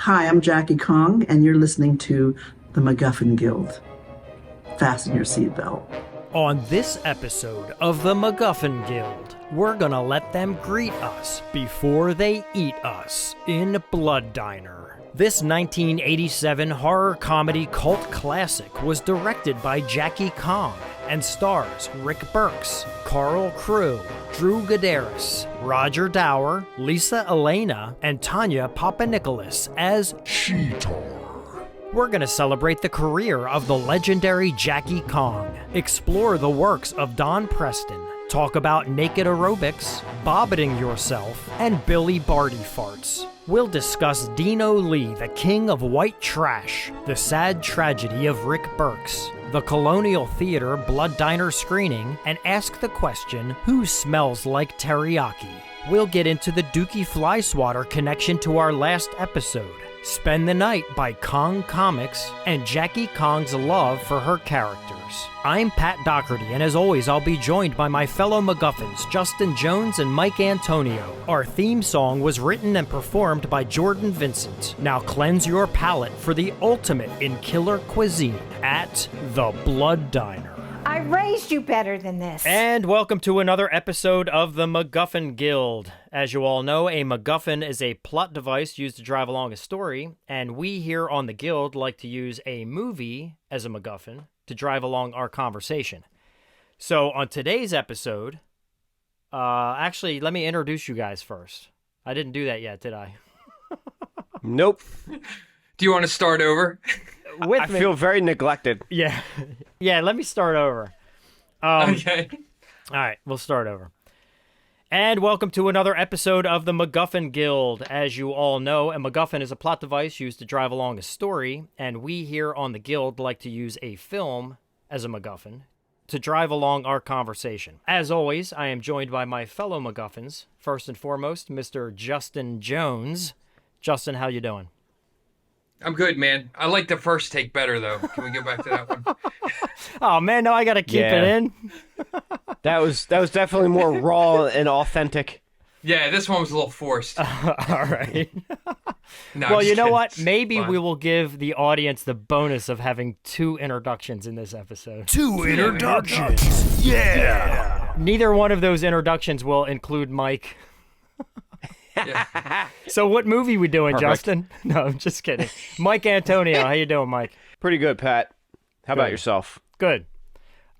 Hi, I'm Jackie Kong, and you're listening to the MacGuffin Guild. Fasten your seatbelt. On this episode of the MacGuffin Guild, we're gonna let them greet us before they eat us in Blood Diner. This 1987 horror comedy cult classic was directed by Jackie Kong and stars Rick Burks, Carl Crew, Drew Godderis, Roger Dauer, Lisa Elaina, and Tanya Papanicolas as Sheetar. We're going to celebrate the career of the legendary Jackie Kong, explore the works of Don Preston, talk about naked aerobics, bobbiting yourself, and Billy Barty Farts. We'll discuss Dino Lee, the king of white trash, the sad tragedy of Rick Burks, the Colonial Theater Blood Diner screening, and ask the question, who smells like teriyaki? We'll get into the Dukey Flyswatter connection to our last episode, Spend the Night by Kong Comics, and Jackie Kong's love for her characters. I'm Pat Dougherty, and as always, I'll be joined by my fellow MacGuffins, Justin Jones and Mike Antonio. Our theme song was written and performed by Jordan Vincent. Now cleanse your palate for the ultimate in killer cuisine at the Blood Diner. I raised you better than this. And welcome to another episode of the MacGuffin Guild. As you all know, a MacGuffin is a plot device used to drive along a story, and we here on the Guild like to use a movie as a MacGuffin to drive along our conversation. So on today's episode, actually, let me introduce you guys first. I didn't do that yet, did I? Nope. Do you want to start over? I feel very neglected. Yeah. Yeah, let me start over. Okay. All right, we'll start over. And welcome to another episode of the MacGuffin Guild. As you all know, a MacGuffin is a plot device used to drive along a story, and we here on the Guild like to use a film as a MacGuffin to drive along our conversation. As always, I am joined by my fellow MacGuffins. First and foremost, Mr. Justin Jones. Justin, how you doing? I'm good, man. I like the first take better, though. Can we go back to that one? Oh, man, now I got to keep it in. That was definitely more raw and authentic. Yeah, this one was a little forced. All right. No, Well, I'm you just know kidding. what? Maybe Fine. we will give the audience the bonus of having two introductions in this episode. Two introductions. Yeah. Neither one of those introductions will include Mike. Yeah. So what movie we doing, Perfect. Justin? No, I'm just kidding. Mike Antonio, how you doing, Mike? Pretty good, Pat. How about Good. yourself? Good.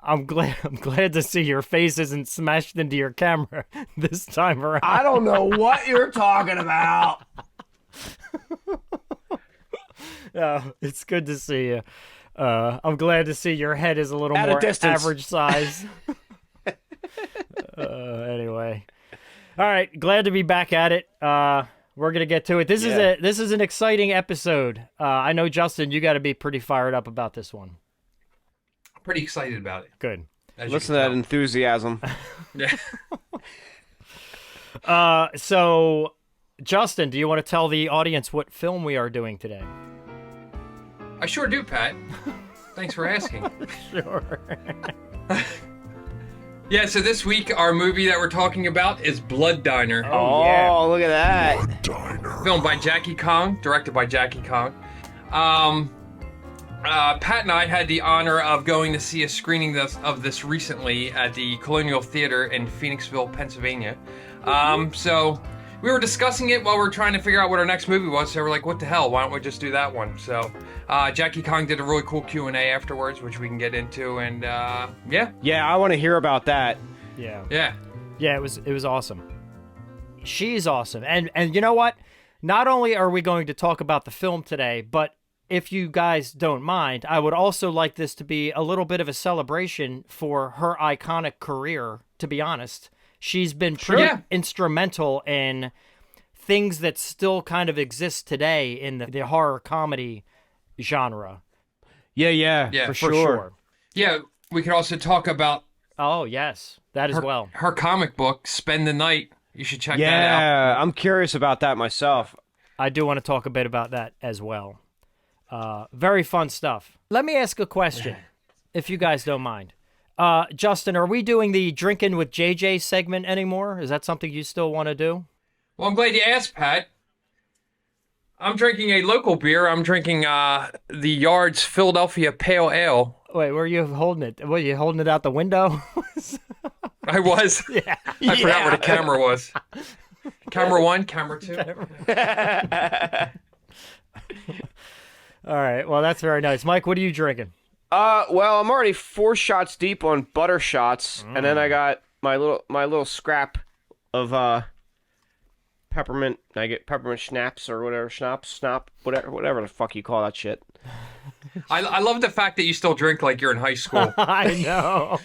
I'm glad to see your face isn't smashed into your camera this time around. I don't know what you're talking about. Oh, it's good to see you. I'm glad to see your head is a little At a more distance. average size. Anyway. All right, glad to be back at it. We're gonna get to it. This is an exciting episode. I know, Justin, you got to be pretty fired up about this one. Pretty excited about it. Good. as you Listen can to that tell. enthusiasm. Yeah. So, Justin, do you want to tell the audience what film we are doing today? I sure do, Pat. Thanks for asking. Sure. Yeah, so this week, our movie that we're talking about is Blood Diner. Oh, yeah. look at that. Filmed by Jackie Kong, directed by Jackie Kong. Pat and I had the honor of going to see a screening of this recently at the Colonial Theater in Phoenixville, Pennsylvania. So we were discussing it while we were trying to figure out what our next movie was. So we're like, what the hell? Why don't we just do that one? So Jackie Kong did a really cool Q&A afterwards, which we can get into. And yeah. Yeah, I want to hear about that. Yeah. Yeah. Yeah, it was awesome. She's awesome. And you know what? Not only are we going to talk about the film today, but if you guys don't mind, I would also like this to be a little bit of a celebration for her iconic career, to be honest. She's been pretty instrumental in things that still kind of exist today in the horror comedy genre. Yeah, Yeah, for For sure. sure. Yeah, we could also talk about Oh, yes. That as well. her comic book, Spend the Night. You should check that out. Yeah, I'm curious about that myself. I do want to talk a bit about that as well. Very fun stuff. Let me ask a question, if you guys don't mind. Justin, are we doing the Drinking with JJ segment anymore? Is that something you still want to do? Well, I'm glad you asked, Pat. I'm drinking a local beer. I'm drinking the Yard's Philadelphia Pale Ale. Wait, where are you holding it? What, are you holding it out the window? I was. Yeah. I forgot where the camera was. Camera 1, camera 2. All right. Well, that's very nice. Mike, what are you drinking? Well, I'm already 4 shots deep on butter shots, and then I got my little scrap of peppermint. I get peppermint schnapps or whatever, whatever the fuck you call that shit. I love the fact that you still drink like you're in high school. I know.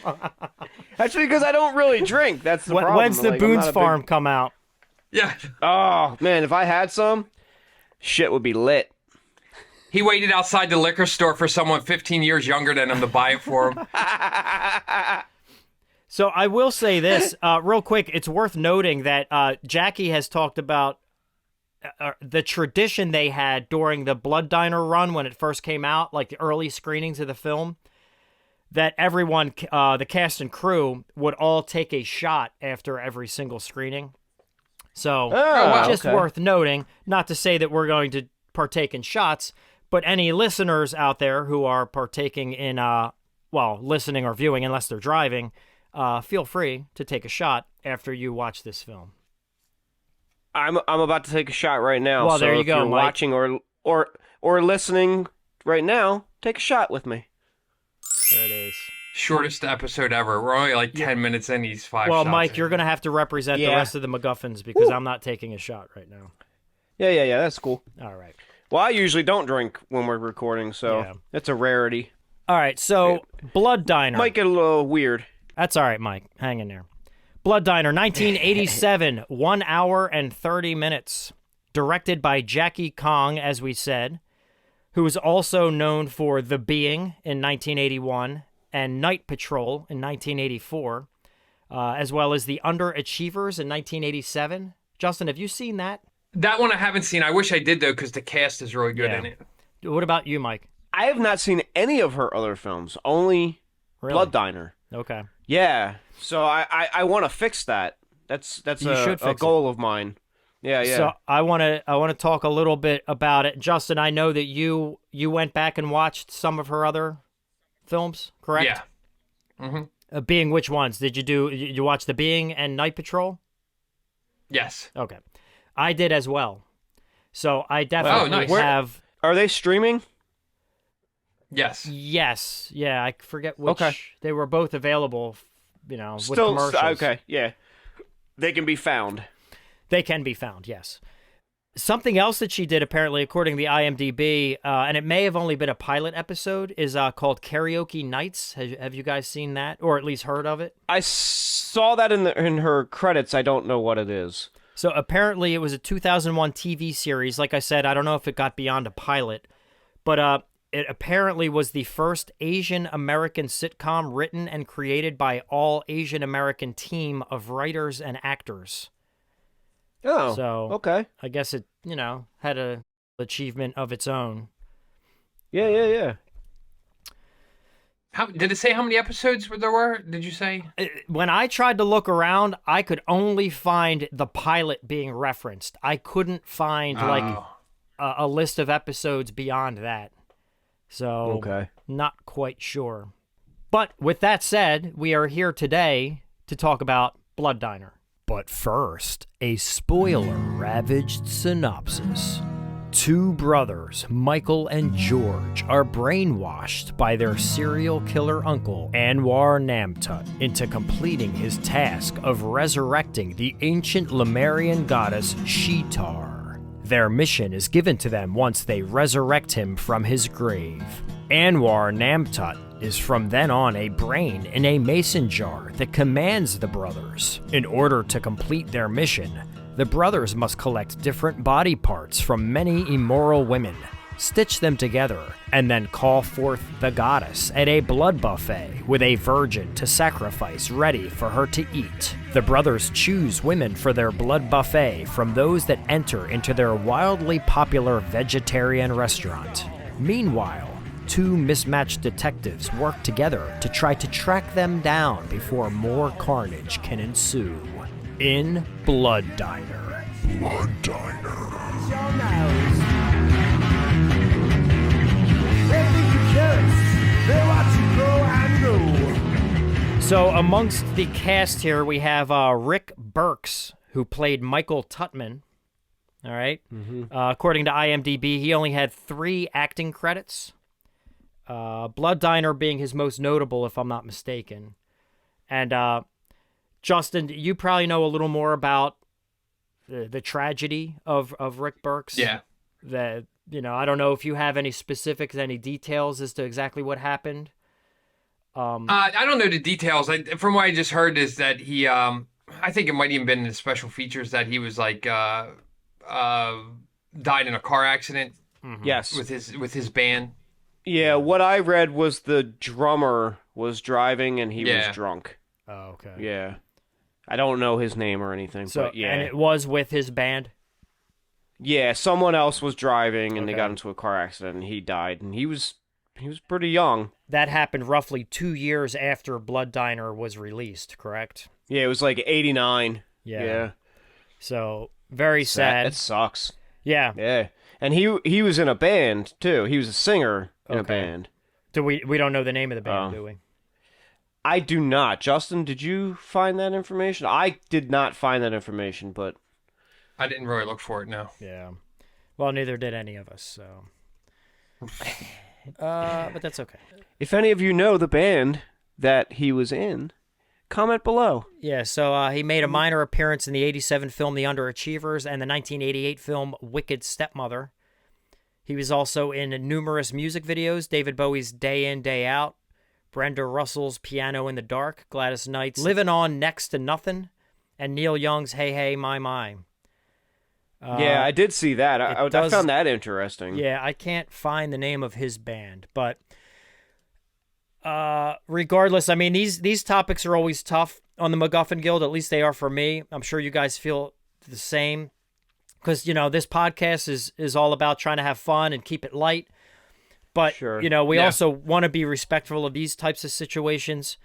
That's because I don't really drink. That's the problem. When's the Like, Boone's Farm come out? Yeah. Oh man, if I had some, shit would be lit. He waited outside the liquor store for someone 15 years younger than him to buy it for him. So I will say this real quick. It's worth noting that Jackie has talked about the tradition they had during the Blood Diner run when it first came out, like the early screenings of the film, that everyone, the cast and crew, would all take a shot after every single screening. So just worth noting, not to say that we're going to partake in shots, but any listeners out there who are partaking in, listening or viewing, unless they're driving, feel free to take a shot after you watch this film. I'm about to take a shot right now. Well, so there you if go, you're Mike. watching or listening right now, take a shot with me. There it is. Shortest episode ever. We're only like 10 minutes in these 5 Well, shots. Mike, you're going to have to represent the rest of the MacGuffins because I'm not taking a shot right now. Yeah, that's cool. All right. Well, I usually don't drink when we're recording, so that's a rarity. All right, so Blood Diner. Might get a little weird. That's all right, Mike. Hang in there. Blood Diner, 1987, 1 hour and 30 minutes. Directed by Jackie Kong, as we said, who is also known for The Being in 1981 and Night Patrol in 1984, as well as The Underachievers in 1987. Justin, have you seen that? That one I haven't seen. I wish I did, though, because the cast is really good in it. What about you, Mike? I have not seen any of her other films, only Blood Diner. Okay. Yeah, so I want to fix that. That's a goal of mine. Yeah. So I want to talk a little bit about it. Justin, I know that you went back and watched some of her other films, correct? Yeah. Mm-hmm. Being which ones? Did you do? You watch The Being and Night Patrol? Yes. Okay. I did as well. So I definitely have... Are they streaming? Yes. Yes. Yeah, I forget which. Okay. They were both available, with commercials. Okay, yeah. They can be found. They can be found, yes. Something else that she did, apparently, according to the IMDb, and it may have only been a pilot episode, is called Karaoke Nights. Have you guys seen that, or at least heard of it? I saw that in her credits. I don't know what it is. So apparently it was a 2001 TV series. Like I said, I don't know if it got beyond a pilot, but it apparently was the first Asian American sitcom written and created by all Asian American team of writers and actors. Oh, so okay. I guess it, had a achievement of its own. Yeah. Did it say how many episodes there were? Did you say? When I tried to look around, I could only find the pilot being referenced. I couldn't find a list of episodes beyond that. So, not quite sure. But with that said, we are here today to talk about Blood Diner. But first, a spoiler-ravaged synopsis. Two brothers, Michael and George, are brainwashed by their serial killer uncle, Anwar Namtut, into completing his task of resurrecting the ancient Lemurian goddess Sheetar. Their mission is given to them once they resurrect him from his grave. Anwar Namtut is from then on a brain in a mason jar that commands the brothers. In order to complete their mission, the brothers must collect different body parts from many immoral women, stitch them together, and then call forth the goddess at a blood buffet with a virgin to sacrifice ready for her to eat. The brothers choose women for their blood buffet from those that enter into their wildly popular vegetarian restaurant. Meanwhile, two mismatched detectives work together to try to track them down before more carnage can ensue. In Blood Diner. Blood Diner. So amongst the cast here, we have Rick Burks, who played Michael Tutman. All right. According to IMDb, he only had 3 acting credits. Blood Diner being his most notable, if I'm not mistaken. And Justin, you probably know a little more about the tragedy of Rick Burks. Yeah. I don't know if you have any specifics, any details as to exactly what happened. I don't know the details. From what I just heard is that he, I think it might even been in the special features that he was like died in a car accident. Yes. With his band. Yeah, what I read was the drummer was driving and he was drunk. Oh, okay. Yeah. I don't know his name or anything, but yeah. And it was with his band? Yeah, someone else was driving and they got into a car accident and he died, and he was pretty young. That happened roughly 2 years after Blood Diner was released, correct? Yeah, it was like 89. Yeah. So, very sad. That sucks. Yeah. Yeah. And he was in a band, too. He was a singer in a band. We don't know the name of the band, do we? I do not. Justin, did you find that information? I did not find that information, but... I didn't really look for it, no. Yeah. Well, neither did any of us, so... but that's okay. If any of you know the band that he was in, comment below. Yeah, so he made a minor appearance in the 87 film The Underachievers and the 1988 film Wicked Stepmother. He was also in numerous music videos, David Bowie's Day In, Day Out, Brenda Russell's Piano in the Dark, Gladys Knight's Living On Next to Nothing, and Neil Young's Hey Hey My My. Yeah, I did see that. I found that interesting. Yeah, I can't find the name of his band, but regardless, I mean, these topics are always tough on the MacGuffin Guild. At least they are for me. I'm sure you guys feel the same, because this podcast is all about trying to have fun and keep it light. But sure. We also want to be respectful of these types of situations.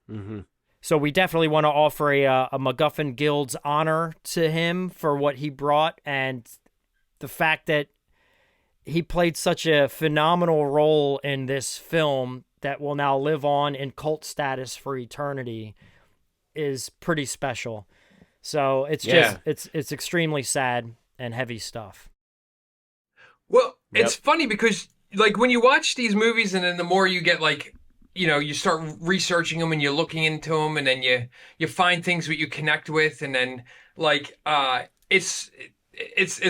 Mm-hmm. So we definitely want to offer a MacGuffin Guild's honor to him for what he brought, and the fact that he played such a phenomenal role in this film that will now live on in cult status for eternity is pretty special. So it's it's extremely sad and heavy stuff. Well, it's funny because like when you watch these movies and then the more you get like, you start researching them and you're looking into them, and then you find things that you connect with, and then like it's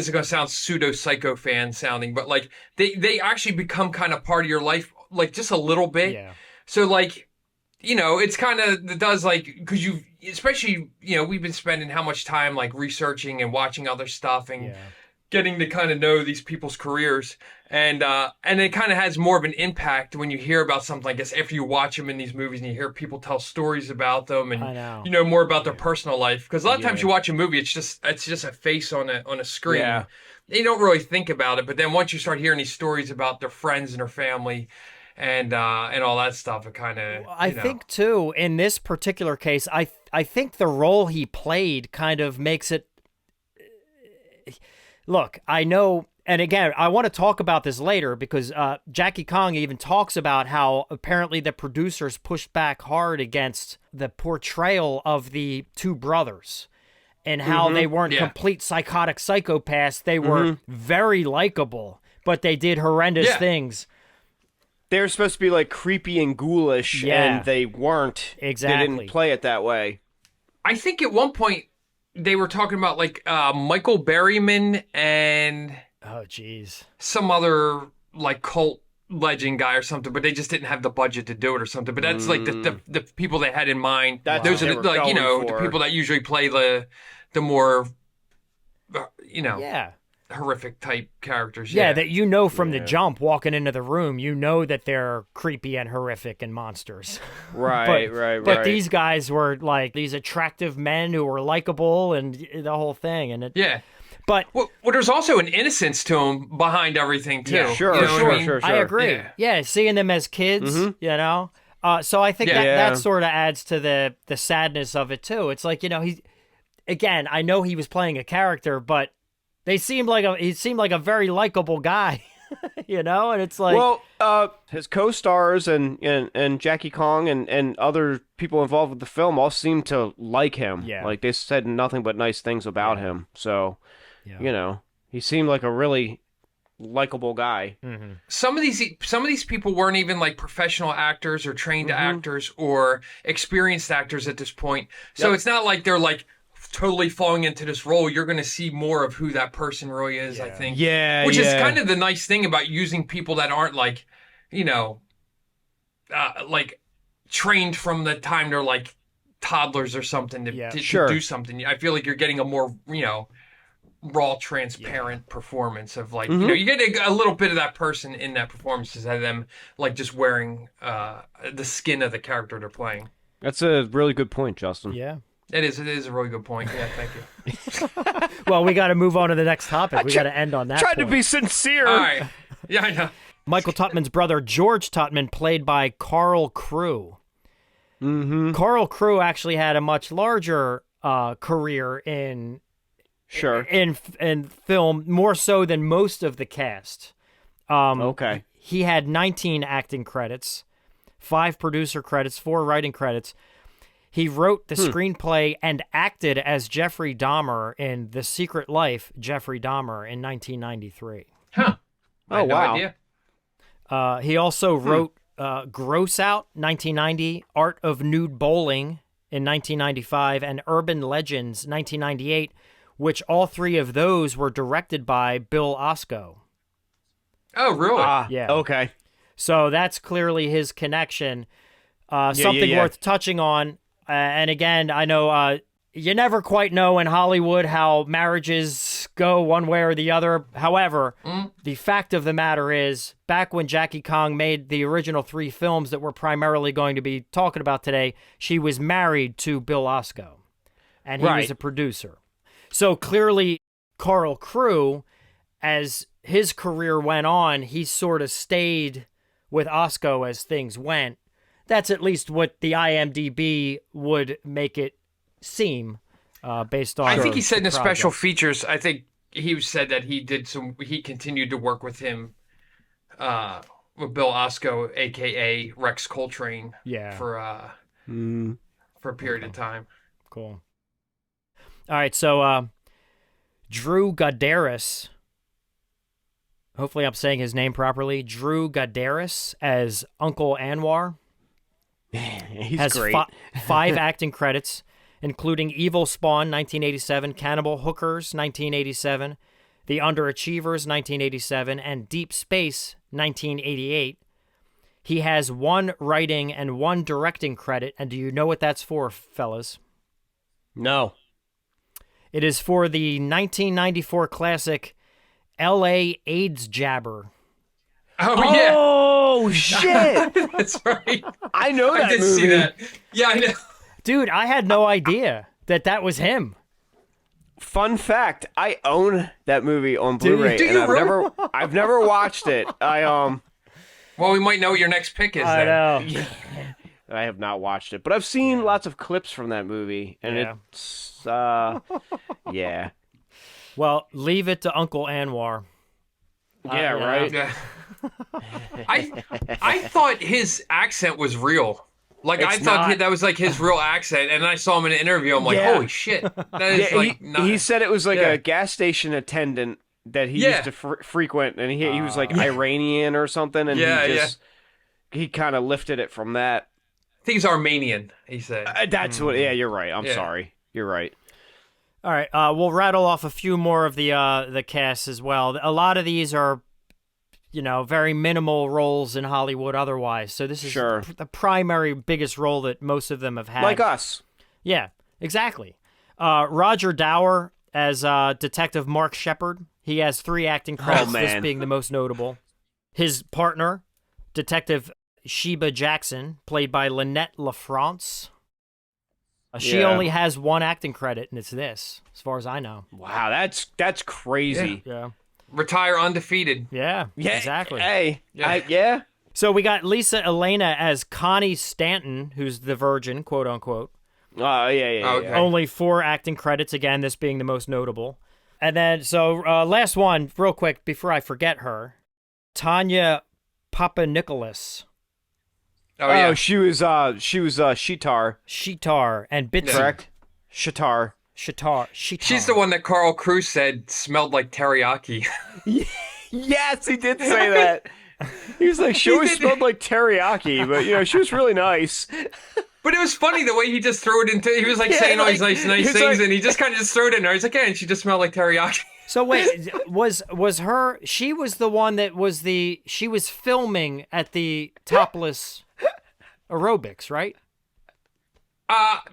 gonna sound pseudo psycho fan sounding, but like they actually become kind of part of your life, like just a little bit. Yeah. So like it's kind of does like because you especially we've been spending how much time like researching and watching other stuff and getting to kind of know these people's careers. And it kind of has more of an impact when you hear about something like this after you watch them in these movies and you hear people tell stories about them and you know more about their personal life. Because a lot of times you watch a movie, it's just a face on a screen. Yeah. You don't really think about it, but then once you start hearing these stories about their friends and their family and all that stuff, it kind of I think too in this particular case, I think the role he played kind of makes it. Look, I know, and again, I want to talk about this later because Jackie Kong even talks about how apparently the producers pushed back hard against the portrayal of the two brothers and how they weren't complete psychotic psychopaths. They were very likable, but they did horrendous things. They were supposed to be like creepy and ghoulish, and they weren't. Exactly. They didn't play it that way. I think at one point, they were talking about like Michael Berryman and some other like cult legend guy or something, but they just didn't have the budget to do it or something. But that's like the people they had in mind. Those are the, like the people that usually play the more horrific type characters. Yeah, that from the jump walking into the room, that they're creepy and horrific and monsters. Right, But these guys were like these attractive men who were likable and the whole thing. And but there's also an innocence to them behind everything too. Yeah, sure. I agree. Yeah, seeing them as kids, so I think that sort of adds to the sadness of it too. It's like I know he was playing a character, but he seemed like a very likable guy. you know, and it's like, well, his co-stars and Jackie Kong and other people involved with the film all seem to like him. Yeah. Like they said nothing but nice things about him. So, yeah. you know, he seemed like a really likable guy. Mm-hmm. Some of these people weren't even like professional actors or trained actors or experienced actors at this point. So it's not like they're like totally falling into this role. You're going to see more of who that person really is, I think. Yeah, which is kind of the nice thing about using people that aren't like, you know, like trained from the time they're like toddlers or something to do something. I feel like you're getting a more, you know, raw, transparent performance of like, you know, you get a little bit of that person in that performance instead of them like just wearing the skin of the character they're playing. That's a really good point, Justin. Yeah. It is a really good point. Yeah, thank you. Well, we got to move on to the next topic. We got to end on that. Tried point. to be sincere. All right. Yeah, I know. Michael Tutman's brother, George Tutman, played by Carl Crew. Mm-hmm. Carl Crew actually had a much larger career in film, more so than most of the cast. Okay. He had 19 acting credits, 5 producer credits, 4 writing credits. He wrote the screenplay and acted as Jeffrey Dahmer in The Secret Life, Jeffrey Dahmer, in 1993. Huh. I had no idea. He also wrote Gross Out, 1990, Art of Nude Bowling in 1995, and Urban Legends, 1998, which all 3 of those were directed by Bill Osco. Oh, really? Yeah. Okay. So that's clearly his connection. Something worth touching on. And again, I know you never quite know in Hollywood how marriages go one way or the other. However, the fact of the matter is, back when Jackie Kong made the original 3 films that we're primarily going to be talking about today, she was married to Bill Osco, and he was a producer. So clearly, Carl Crew, as his career went on, he sort of stayed with Osco as things went. That's at least what the IMDb would make it seem, based on. I think he said in the project. special features. I think he said that he continued to work with him, with Bill Osco, aka Rex Coltrane. Yeah. For a period of time. Cool. All right, so Drew Godderis. Hopefully, I'm saying his name properly. Drew Godderis as Uncle Anwar. He's has great. 5 acting credits, including Evil Spawn, 1987, Cannibal Hookers, 1987, The Underachievers, 1987, and Deep Space, 1988. He has 1 writing and 1 directing credit, and do you know what that's for, fellas? No. It is for the 1994 classic L.A. AIDS Jabber. Oh, yeah. Oh, shit. That's right. I know that I did movie. see that. Yeah, I know. Dude, I had no idea that was him. Fun fact, I own that movie on Blu-ray, Do and you really? I've never watched it. Well, we might know what your next pick is I then. know. I have not watched it, but I've seen lots of clips from that movie, and it's yeah. Well, leave it to Uncle Anwar. Yeah, right. Yeah. I thought his accent was real. Like, I thought that was like his real accent, and then I saw him in an interview. I'm like, holy shit. That is he said it was like a gas station attendant that he used to frequent, and he was like Iranian or something, and he kind of lifted it from that. I think he's Armenian, he said. That's what, you're right. I'm sorry. You're right. All right, we'll rattle off a few more of the cast as well. A lot of these are, very minimal roles in Hollywood otherwise. So this is the primary biggest role that most of them have had. Like us. Yeah, exactly. Roger Dauer as Detective Mark Shepard. He has 3 acting credits, this being the most notable. His partner, Detective Sheba Jackson, played by Lynette LaFrance. She only has 1 acting credit, and it's this, as far as I know. Wow, that's crazy. Yeah. Retire undefeated. Yeah, exactly. Hey, So we got Lisa Elaina as Connie Stanton, who's the virgin, quote unquote. Oh, yeah. Only 4 acting credits, again, this being the most notable. And then, so last one, real quick, before I forget her. Tanya Papanicolas. Oh, yeah. she was Sheetar. Sheetar and Bitsy. Correct. Sheetar. Sheetar. She's the one that Carl Crews said smelled like teriyaki. Yes, he did say that. He was like, she always smelled like teriyaki, but she was really nice. But it was funny the way he just threw it into. He was like saying all these nice things, and he just kind of just threw it in there. He's like, yeah, and she just smelled like teriyaki. So wait, was her? She was the one that was she was filming at the topless aerobics, right?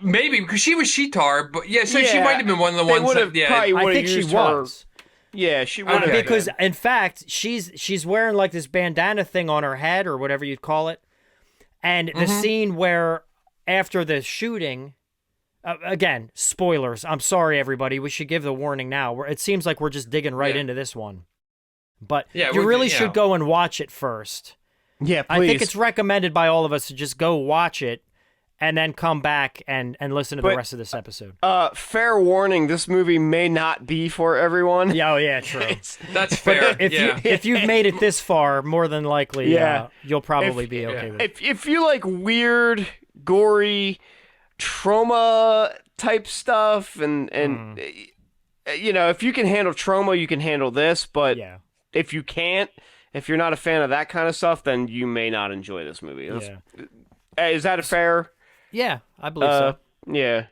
Maybe because she was Sheetar, but so she might have been one of the ones that. Yeah, I think she was. Yeah, she would have. Because in fact, she's wearing like this bandana thing on her head or whatever you'd call it, and the scene where after the shooting. Again, spoilers. I'm sorry, everybody. We should give the warning now. It seems like we're just digging right into this one. But you really should go and watch it first. Yeah, please. I think it's recommended by all of us to just go watch it and then come back and listen to the rest of this episode. Fair warning, this movie may not be for everyone. Yeah, oh, yeah, true. That's fair. If you've made it this far, more than likely, you'll probably be okay with it. If you like weird, gory... trauma type stuff and if you can handle trauma, you can handle this, but if you're not a fan of that kind of stuff, then you may not enjoy this movie. Is that fair? Yeah, I believe so. Yeah.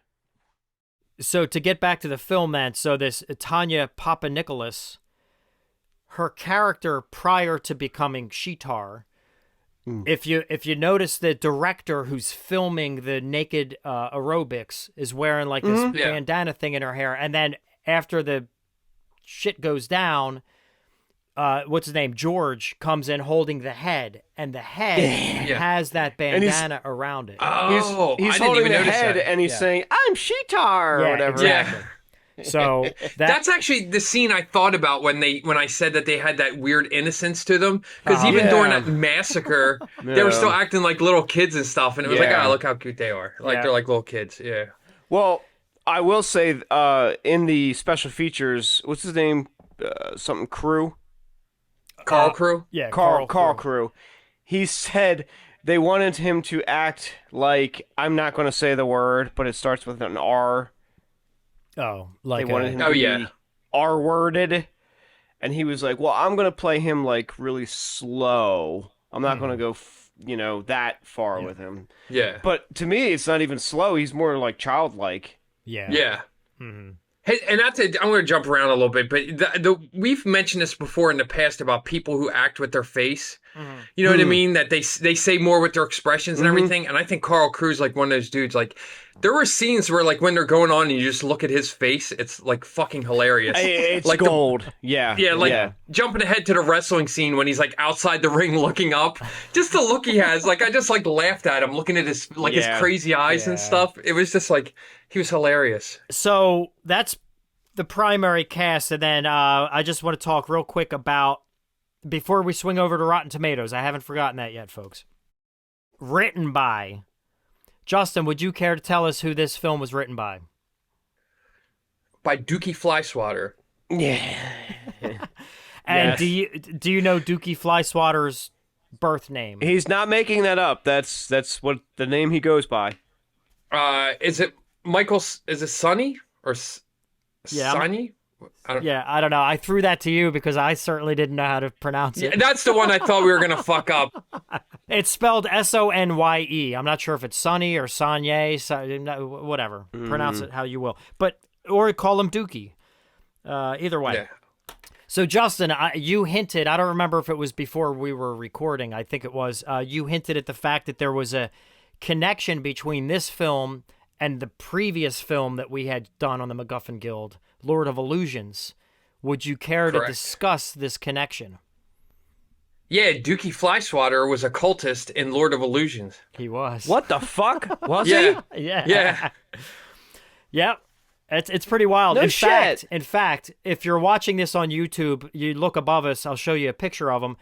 So to get back to the film then, so this Tanya Papanicolas, her character prior to becoming Sheetar, if you notice, the director who's filming the naked aerobics is wearing like this bandana thing in her hair, and then after the shit goes down, what's his name? George comes in holding the head, and the head has that bandana around it. Oh, he's I didn't holding even the notice head, that. and he's saying, "I'm Sheetar," or whatever. Exactly. So that's actually the scene I thought about when I said that they had that weird innocence to them, because even during that massacre, they were still acting like little kids and stuff, and it was like, look how cute they are, like they're like little kids. Yeah. Well, I will say, in the special features, what's his name? Something Crew. Carl Crew. Yeah, Carl Crew. He said they wanted him to act like, I'm not going to say the word, but it starts with an R. Oh, like they wanted him to be R-worded, and he was like, "Well, I'm gonna play him like really slow. I'm not gonna go, that far with him." Yeah. But to me, it's not even slow. He's more like childlike. Yeah. Yeah. Hey, and I'm going to jump around a little bit, but we've mentioned this before in the past about people who act with their face. You know what I mean? That they say more with their expressions and everything. And I think Carl Crew's like one of those dudes. Like, there were scenes where, like, when they're going on and you just look at his face, it's like fucking hilarious. It's like gold. Jumping ahead to the wrestling scene when he's like outside the ring looking up. Just the look he has. Like, I just like laughed at him looking at his his crazy eyes and stuff. It was just like, he was hilarious. So that's the primary cast, and then I just want to talk real quick about, before we swing over to Rotten Tomatoes, I haven't forgotten that yet, folks. Written by. Justin, would you care to tell us who this film was written by? By Dukey Flyswatter. Yeah. And do you know Dukey Flyswatter's birth name? He's not making that up. That's what the name he goes by. Is it Michael? Is it Sonny or Sonny? I don't know. I threw that to you because I certainly didn't know how to pronounce it. Yeah, that's the one I thought we were gonna fuck up. It's spelled Sonye. I'm not sure if it's Sonny or Sonye. Whatever. Pronounce it how you will. Or call him Dukey. Either way. Yeah. So, Justin, you hinted, I don't remember if it was before we were recording, I think it was, you hinted at the fact that there was a connection between this film and the previous film that we had done on the MacGuffin Guild, Lord of Illusions. Would you care to discuss this connection? Yeah, Dukey Flyswatter was a cultist in Lord of Illusions. He was. What the fuck? Was he? Yeah. Yep. It's pretty wild. In fact, if you're watching this on YouTube, you look above us, I'll show you a picture of him,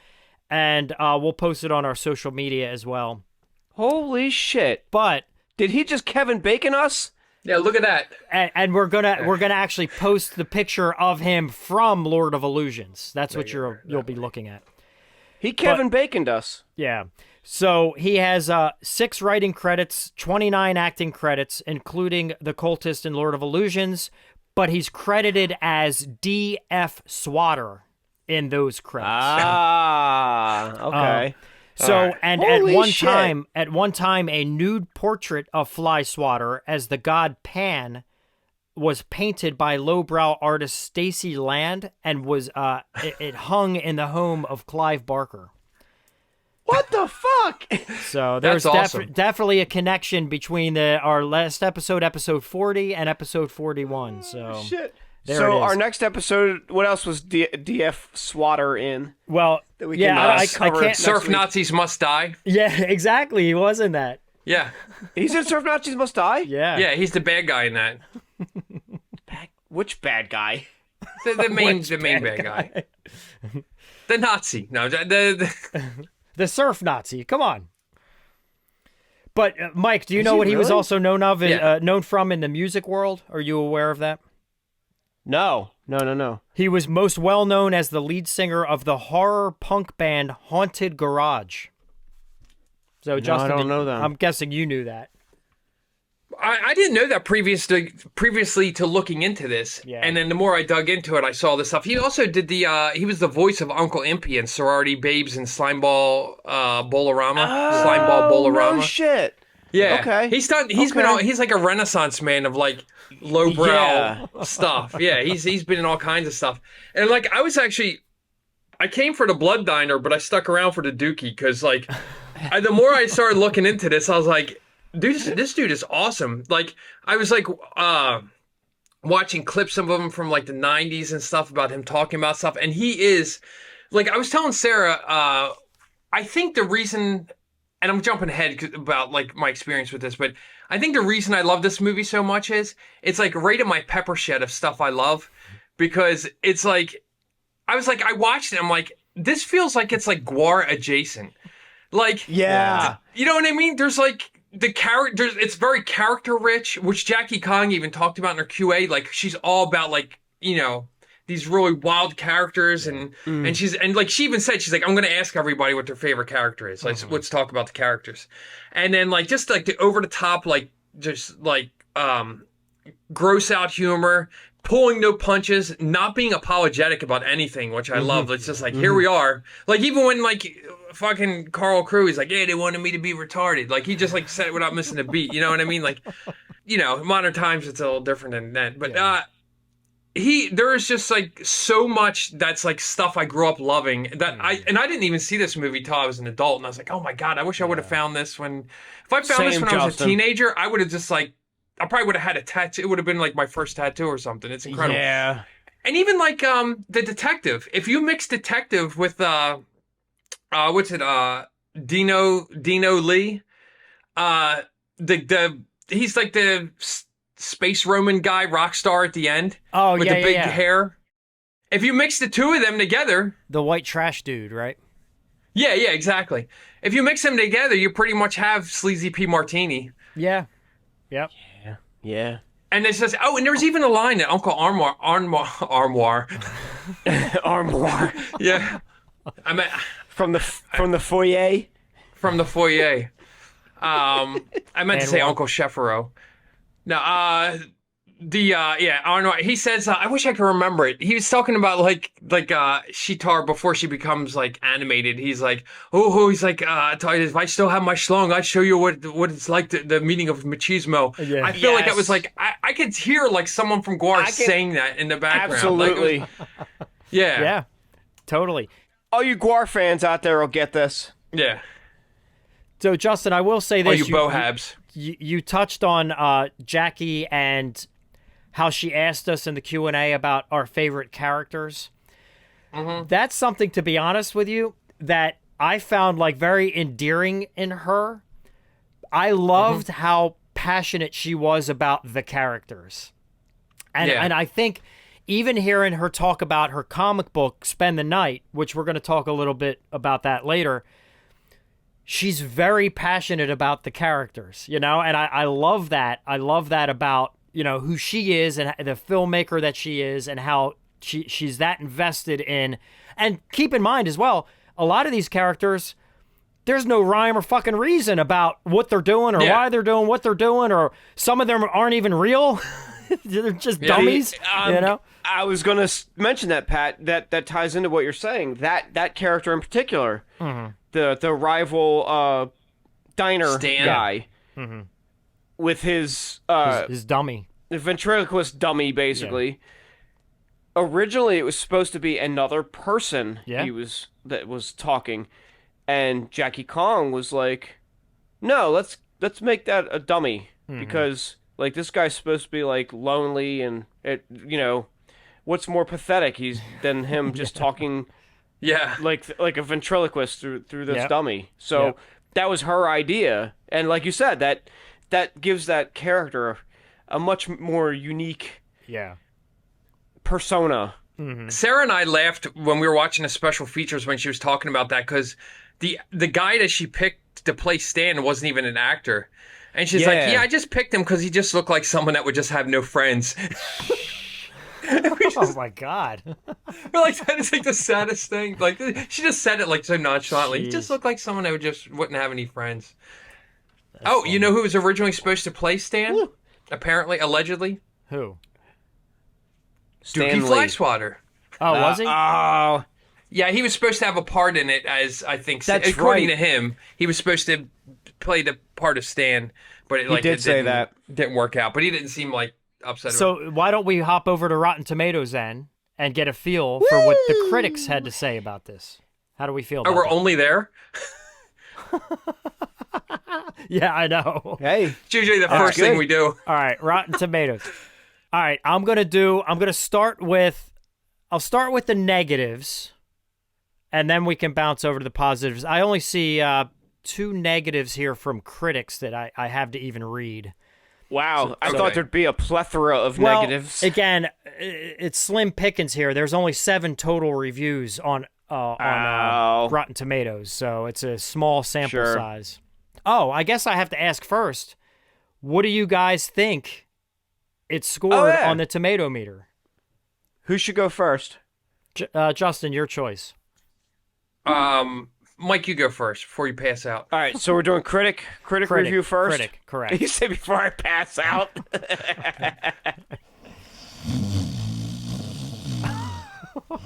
and we'll post it on our social media as well. Holy shit. But did he just Kevin Bacon us? Yeah, look at that. And we're gonna actually post the picture of him from Lord of Illusions. That's what you'll be looking at. He Kevin Baconed us. Yeah. So he has 6 writing credits, 29 acting credits, including The Cultist and Lord of Illusions, but he's credited as D.F. Swatter in those credits. Okay. So, All right. and Holy at one time, a nude portrait of Flyswatter as the god Pan was painted by lowbrow artist Stacy Land and was it hung in the home of Clive Barker. What the fuck? So there's That's awesome. definitely a connection between our last episode, episode 40, and episode 41. So Shit. There So it is. our next episode, what else was DF Swatter in? well, That we yeah, can, I cover can't. next Surf week. Nazis must die. Yeah, exactly. He was in that. Yeah. He's in Surf Nazis Must Die? Yeah. Yeah, he's the bad guy in that. Which bad guy? The main bad guy. The Nazi. No, The surf Nazi. Come on. But Mike, do you Is know he what he was really? also known Yeah. from in the music world? Are you aware of that? No. He was most well known as the lead singer of the horror punk band Haunted Garage. So, Justin, I don't know them. I'm guessing you knew that. I didn't know that previously to looking into this. Yeah. And then the more I dug into it, I saw this stuff. He also did he was the voice of Uncle Impy in Sorority Babes and Slimeball Bolorama. Slimeball Bolorama. No shit. Yeah. Okay. He's been Okay. he's like a renaissance man of like lowbrow stuff. Yeah, he's been in all kinds of stuff. And like I came for the Blood Diner, but I stuck around for the Dukey because like the more I started looking into this, I was like, dude, this dude is awesome. Like I was like watching clips of him from like the 90s and stuff about him talking about stuff, and he is like I was telling Sarah, I think the reason, and I'm jumping ahead about like my experience with this, but I think the reason I love this movie so much is it's like right in my pepper shed of stuff I love, because it's like I watched it, I'm like, this feels like it's like Gwar adjacent. Like, Yeah. you know what I mean? There's like the characters, it's very character rich, which Jackie Kong even talked about in her QA. Like, she's all about like, you know, these really wild characters, and like she even said, she's like, I'm gonna ask everybody what their favorite character is. Let's talk about the characters. And then like just like the over the top, like just like gross out humor, pulling no punches, not being apologetic about anything, which I love. It's just like, here we are. Like even when like fucking Carl Crew, he's like, yeah, they wanted me to be retarded. Like he just like said it without missing a beat. You know what I mean? Like, you know, modern times it's a little different than that. But there is just like so much that's like stuff I grew up loving that I didn't even see this movie till I was an adult, and I was like, oh my God, I wish I would have found this if I found this when I was a teenager, I would have just like, I probably would have had a tattoo. It would have been like my first tattoo or something. It's incredible. Yeah. And even like the detective, if you mix detective with Dino Lee, he's like the space Roman guy, rock star at the end. Oh, with yeah, the big yeah. hair. If you mix the two of them together, The white trash dude, right? yeah, exactly. If you mix them together, you pretty much have Sleazy P. Martini. Yeah. Yep. Yeah. And it says, oh, and there's even a line that Uncle Armoire. Armoire. Yeah. I meant From the foyer. from the foyer. I meant to say Anwar. Uncle Sheffero. No, Arnold, he says, I wish I could remember it. He was talking about like Sheetar before she becomes like animated. He's like, he's like, if I still have my schlong, I'd show you what it's like, the meaning of machismo. Yeah. I feel like Yes. it was like, I could hear like someone from Gwar saying that in the background. Absolutely. Like, yeah. Yeah. Totally. All you Gwar fans out there will get this. Yeah. So, Justin, I will say Oh, this. you bohabs. You touched on Jackie and how she asked us in the Q&A about our favorite characters. Mm-hmm. That's something, to be honest with you, that I found like very endearing in her. I loved how passionate she was about the characters. And I think even hearing her talk about her comic book, Spend the Night, which we're going to talk a little bit about that later, she's very passionate about the characters, you know, and I love that. I love that about, you know, who she is and the filmmaker that she is and how she's that invested in. And keep in mind as well, a lot of these characters, there's no rhyme or fucking reason about what they're doing or why they're doing what they're doing, or some of them aren't even real. They're just dummies, you know? I was going to mention that, Pat, that ties into what you're saying. That character in particular, the rival diner guy, with his dummy. The ventriloquist dummy, basically. Yeah. Originally, it was supposed to be another person that was talking, and Jackie Kong was like, "No, let's make that a dummy because like this guy's supposed to be like lonely and what's more pathetic than him just talking, like a ventriloquist through this dummy." So that was her idea, and like you said, that gives that character a much more unique persona. Sarah and I laughed when we were watching the special features when she was talking about that, because the guy that she picked to play Stan wasn't even an actor, and she's like, I just picked him because he just looked like someone that would just have no friends. Oh my god. We're like, that is like the saddest thing. Like, she just said it like so nonchalantly. He just looked like someone that wouldn't have any friends. Funny. You know who was originally supposed to play Stan? Woo. Apparently, allegedly. Who? Dukey Flyswatter. Oh, was he? Oh. Yeah, he was supposed to have a part in it, as I think, according to him, he was supposed to play the part of Stan, but it didn't work out. But he didn't seem like upset. So why don't we hop over to Rotten Tomatoes then and get a feel for what the critics had to say about this? How do we feel about we're only there? Yeah, I know. Hey, it's usually the first thing we do. All right, Rotten Tomatoes. All right, I'll start with the negatives, and then we can bounce over to the positives. I only see 2 negatives here from critics that I have to even read. Wow, I thought there'd be a plethora of negatives. Again, it's slim pickings here. There's only 7 total reviews on Rotten Tomatoes, so it's a small sample size. Oh, I guess I have to ask first, what do you guys think it scored on the tomato meter? Who should go first? Justin, your choice. Mike, you go first before you pass out. All right, so we're doing critic review first? Critic, correct. You say before I pass out? All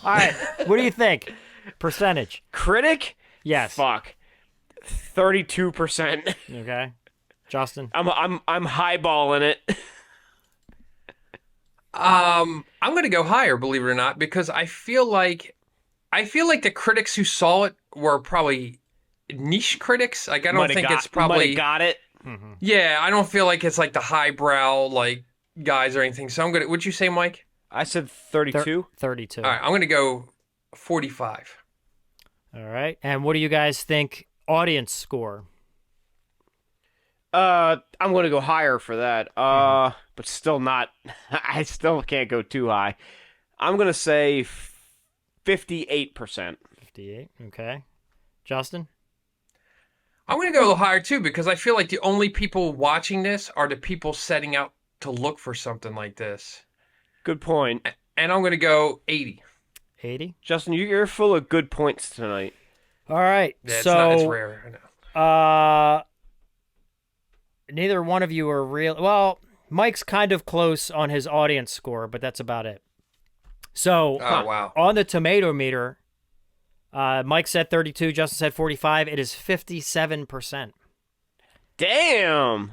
right, what do you think? Percentage. Critic? Yes. Fuck. 32%. Okay. Justin? I'm highballing it. I'm going to go higher, believe it or not, because I feel like the critics who saw it were probably niche critics. Like, I don't think it's probably got it. Mm-hmm. Yeah, I don't feel like it's like the highbrow like guys or anything. So I'm gonna. What'd you say, Mike? I said 32. 32. All right, I'm gonna go 45. All right, and what do you guys think audience score? I'm gonna go higher for that. But still not. I still can't go too high. I'm gonna say 58%. 58. Okay. Justin? I'm going to go a little higher, too, because I feel like the only people watching this are the people setting out to look for something like this. Good point. And I'm going to go 80. 80? Justin, you're full of good points tonight. All right. Yeah, it's so, not as rare. I know. Neither one of you are real. Well, Mike's kind of close on his audience score, but that's about it. So, wow. On the tomato meter, Mike said 32, Justin said 45. It is 57%. Damn.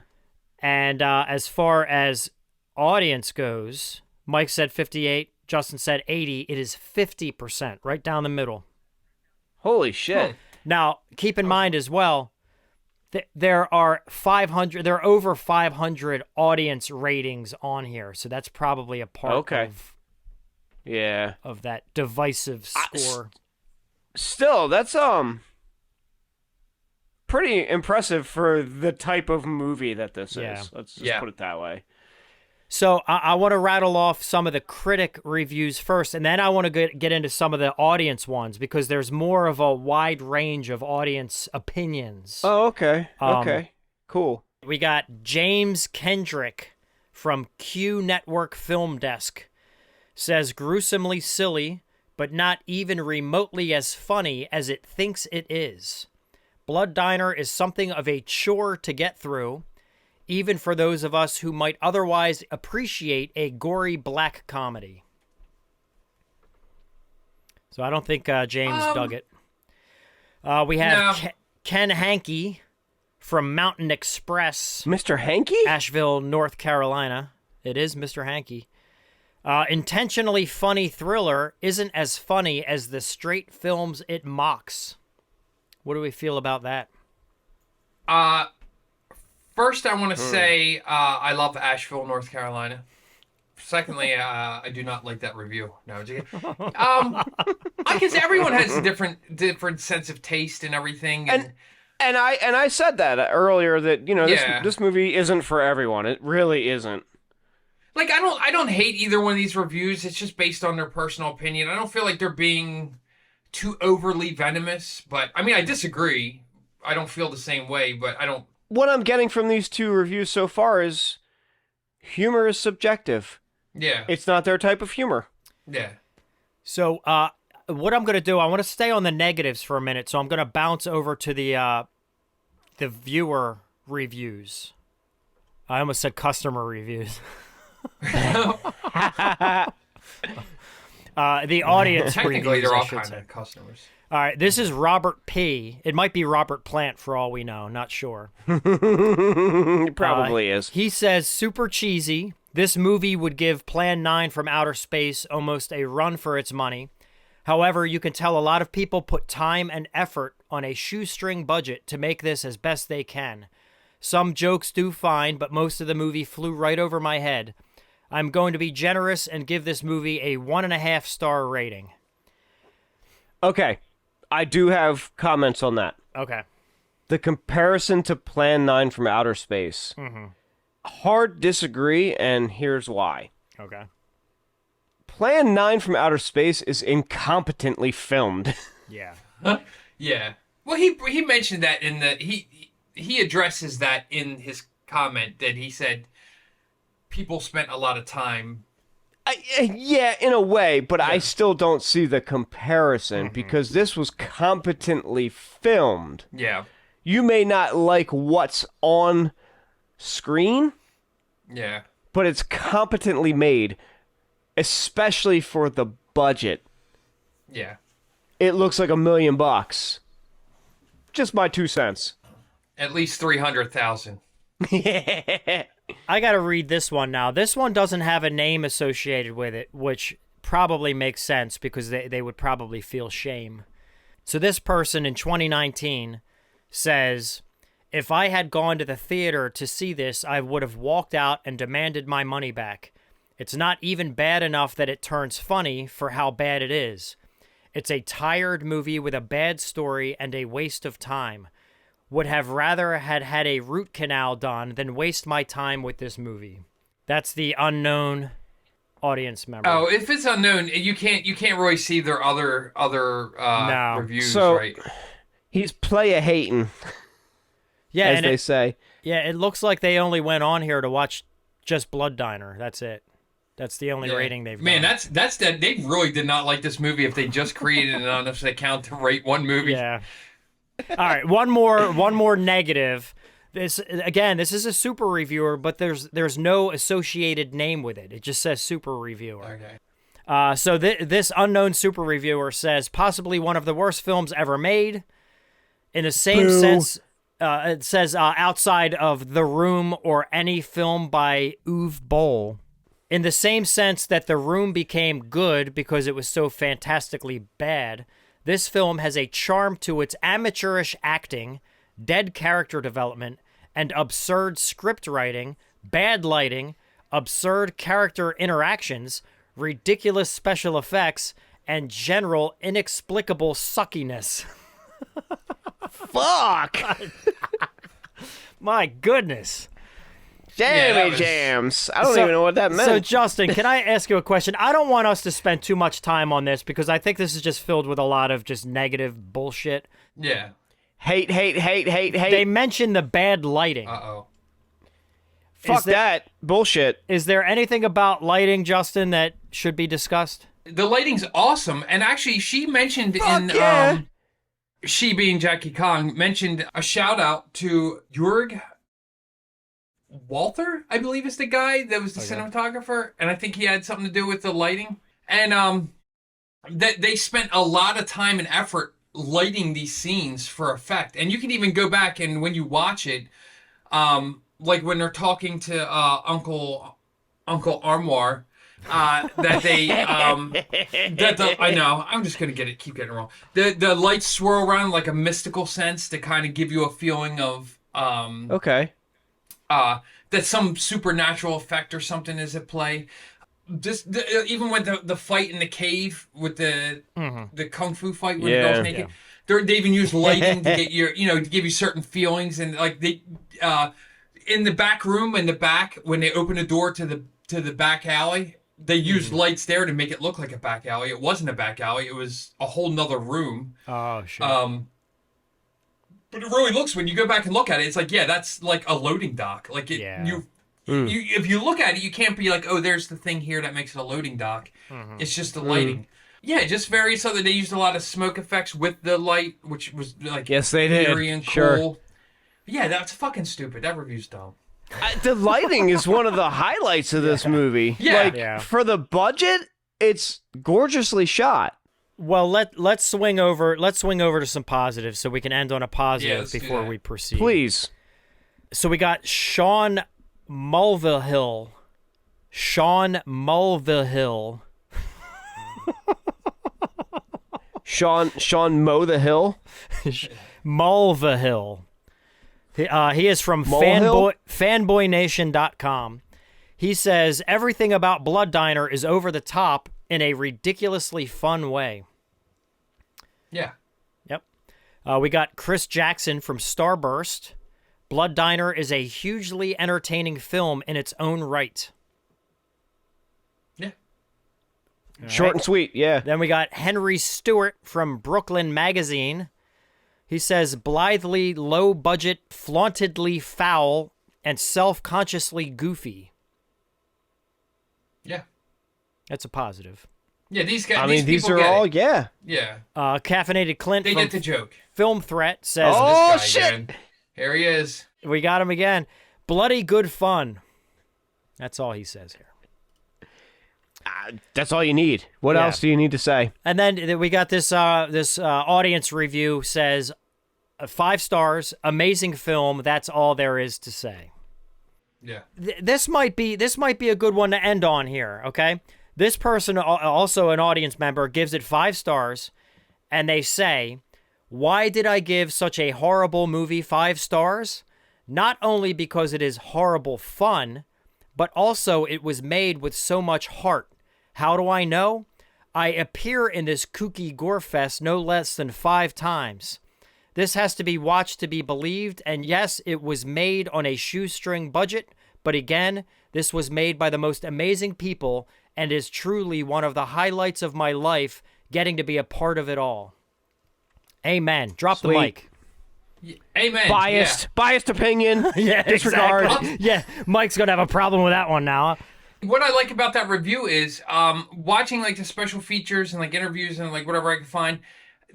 And as far as audience goes, Mike said 58, Justin said 80. It is 50%, right down the middle. Holy shit. Now, keep in mind as well, there are over 500 audience ratings on here, so that's probably a part of that divisive score. Still, that's pretty impressive for the type of movie that this is. Let's just put it that way. So I want to rattle off some of the critic reviews first, and then I want to get into some of the audience ones, because there's more of a wide range of audience opinions. Oh, okay. Okay. Cool. We got James Kendrick from Q Network Film Desk. Says, gruesomely silly, but not even remotely as funny as it thinks it is. Blood Diner is something of a chore to get through, even for those of us who might otherwise appreciate a gory black comedy. So I don't think James dug it. We have Ken Hankey from Mountain Express. Mr. Hankey? Asheville, North Carolina. It is Mr. Hankey. Intentionally funny thriller isn't as funny as the straight films it mocks. What do we feel about that? First, I want to say I love Asheville, North Carolina. Secondly, I do not like that review. No, I guess everyone has a different sense of taste and everything. And I said that earlier that this movie isn't for everyone. It really isn't. Like I don't hate either one of these reviews. It's just based on their personal opinion. I don't feel like they're being too overly venomous. But I mean, I disagree. I don't feel the same way. But I don't. What I'm getting from these two reviews so far is humor is subjective. Yeah. It's not their type of humor. Yeah. So what I'm going to do, I want to stay on the negatives for a minute, so I'm going to bounce over to the viewer reviews. I almost said customer reviews. The audience Technically, reviews, they're I all should kind say. of customers. All right, this is Robert P. It might be Robert Plant for all we know. Not sure. It probably is. He says, super cheesy. This movie would give Plan 9 from Outer Space almost a run for its money. However, you can tell a lot of people put time and effort on a shoestring budget to make this as best they can. Some jokes do fine, but most of the movie flew right over my head. I'm going to be generous and give this movie a 1.5-star rating. Okay. I do have comments on that. Okay. The comparison to Plan 9 from Outer Space. Mm-hmm. Hard disagree, and here's why. Okay. Plan 9 from Outer Space is incompetently filmed. Yeah. Yeah. Well, he mentioned that in the he addresses that in his comment that he said people spent a lot of time. Yeah, in a way, but I still don't see the comparison because this was competently filmed. Yeah. You may not like what's on screen, Yeah. but it's competently made, especially for the budget. Yeah. It looks like $1 million. Just my 2 cents. At least 300,000. I got to read this one now. This one doesn't have a name associated with it, which probably makes sense because they would probably feel shame. So this person in 2019 says, if I had gone to the theater to see this, I would have walked out and demanded my money back. It's not even bad enough that it turns funny for how bad it is. It's a tired movie with a bad story and a waste of time. Would have rather had a root canal done than waste my time with this movie. That's the unknown audience member. Oh, if it's unknown, you can't really see their other reviews, so, right? He's playa hating, as they say. Yeah, it looks like they only went on here to watch just Blood Diner. That's it. That's the only rating they've Man, done. that's that. They really did not like this movie if they just created an honest account to rate one movie. Yeah. All right, one more negative. This is a super reviewer, but there's no associated name with it. It just says super reviewer. Okay. So this unknown super reviewer says possibly one of the worst films ever made. In the same sense, it says outside of The Room or any film by Uwe Boll. In the same sense that The Room became good because it was so fantastically bad, this film has a charm to its amateurish acting, dead character development, and absurd script writing, bad lighting, absurd character interactions, ridiculous special effects, and general inexplicable suckiness. Fuck! My goodness. Jams. I don't even know what that meant. So, Justin, can I ask you a question? I don't want us to spend too much time on this because I think this is just filled with a lot of just negative bullshit. Yeah. Hate. They mentioned the bad lighting. Uh-oh. Fuck that. Bullshit. Is there anything about lighting, Justin, that should be discussed? The lighting's awesome, and actually, she mentioned she being Jackie Kong mentioned a shout out to Jörg Walther, I believe is the guy that was the cinematographer, and I think he had something to do with the lighting. And that they spent a lot of time and effort lighting these scenes for effect. And you can even go back and when you watch it, like when they're talking to Uncle Armoire, that they I know I'm just gonna keep getting it wrong. The lights swirl around like a mystical sense to kind of give you a feeling of that some supernatural effect or something is at play. Just even with the fight in the cave with the kung fu fight when the girl's naked, they even use lighting to get your to give you certain feelings. And like they in the back room in the back when they open the door to the back alley, they used lights there to make it look like a back alley. It wasn't a back alley; it was a whole nother room. Oh shit. But it really looks, when you go back and look at it, it's like, that's like a loading dock. Like it, you if you look at it, you can't be like, oh, there's the thing here that makes it a loading dock. It's just the lighting. Yeah, just various other. They used a lot of smoke effects with the light, which was like yes, they did. Eerie and cool. Yeah, that's fucking stupid. That review's dumb. The lighting is one of the highlights of this movie. Yeah. For the budget, it's gorgeously shot. Well, let's swing over to some positives so we can end on a positive before we proceed. Please. So we got Sean Mulvihill. Sean Mulvihill Mow the Hill? Mulvihill. He is from fanboynation.com. He says, everything about Blood Diner is over the top in a ridiculously fun way. Yeah. Yep. We got Chris Jackson from Starburst. Blood Diner is a hugely entertaining film in its own right. Yeah. Short and sweet, yeah. Then we got Henry Stewart from Brooklyn Magazine. He says, blithely low-budget, flauntedly foul, and self-consciously goofy. Yeah. That's a positive. Yeah, these guys. I mean, these are all, Yeah. Caffeinated Clint They from get the joke. Film Threat says, oh, This guy shit! again. Here he is. We got him again. Bloody good fun. That's all he says here. That's all you need. What else do you need to say? And then we got this audience review says, 5 stars, amazing film. That's all there is to say. Yeah. This might be a good one to end on here. Okay, this person, also an audience member, gives it 5 stars, and they say, "Why did I give such a horrible movie 5 stars? Not only because it is horrible fun, but also it was made with so much heart. How do I know? I appear in this kooky gore fest no less than 5 times. This has to be watched to be believed, and yes, it was made on a shoestring budget, but again, this was made by the most amazing people and is truly one of the highlights of my life, getting to be a part of it all." Amen. Drop the mic. Amen. Biased opinion. Yeah, disregard. Exactly. Yeah, Mike's gonna have a problem with that one now. What I like about that review is watching like the special features and like interviews and like whatever I could find.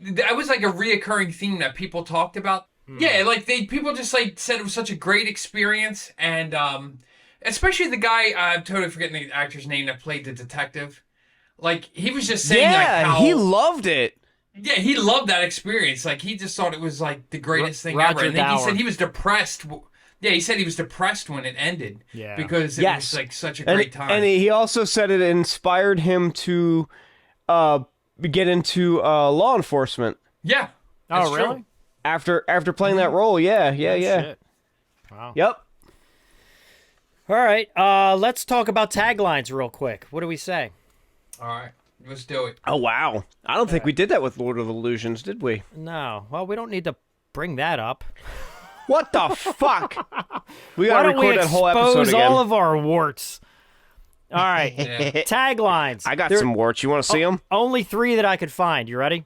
That was like a reoccurring theme that people talked about. Yeah, like people just like said it was such a great experience, and especially the guy, I'm totally forgetting the actor's name that played the detective. Like he was just saying, like how he loved it. Yeah, he loved that experience. Like he just thought it was like the greatest thing Roger ever. And then he Dauer. said he was depressed. Yeah, he said he was depressed when it ended. Yeah. Because it was like such a great time. And he also said it inspired him to get into law enforcement. Yeah. Oh, really? True. After playing that role, yeah. Shit. Wow. Yep. All right, let's talk about taglines real quick. What do we say? All right, let's do it. Oh, wow. I don't think we did that with Lord of Illusions, did we? No. Well, we don't need to bring that up. What the fuck? We Why gotta don't we record that whole episode expose again. all of our warts? All right, taglines. I got some warts. You want to see them? Only 3 that I could find. You ready?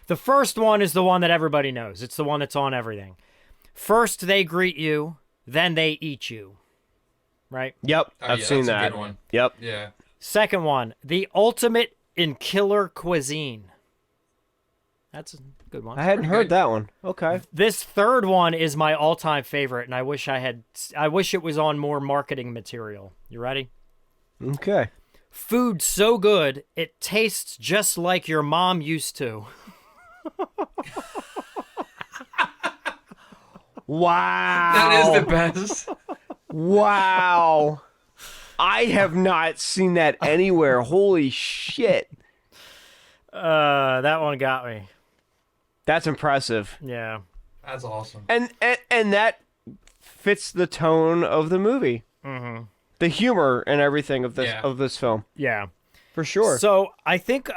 The first one is the one that everybody knows. It's the one that's on everything. First they greet you, then they eat you. Right? Yep, I've seen that's that. a good one. Yep. Yeah. Second one, the ultimate in killer cuisine. That's a good one. I hadn't heard that one. Okay. This third one is my all-time favorite, and I wish it was on more marketing material. You ready? Okay. Food so good, it tastes just like your mom used to. Wow. That is the best. Wow. I have not seen that anywhere. Holy shit. That one got me. That's impressive. Yeah. That's awesome. And that fits the tone of the movie. Mm-hmm. The humor and everything of this Yeah. of this film. Yeah. For sure. So I think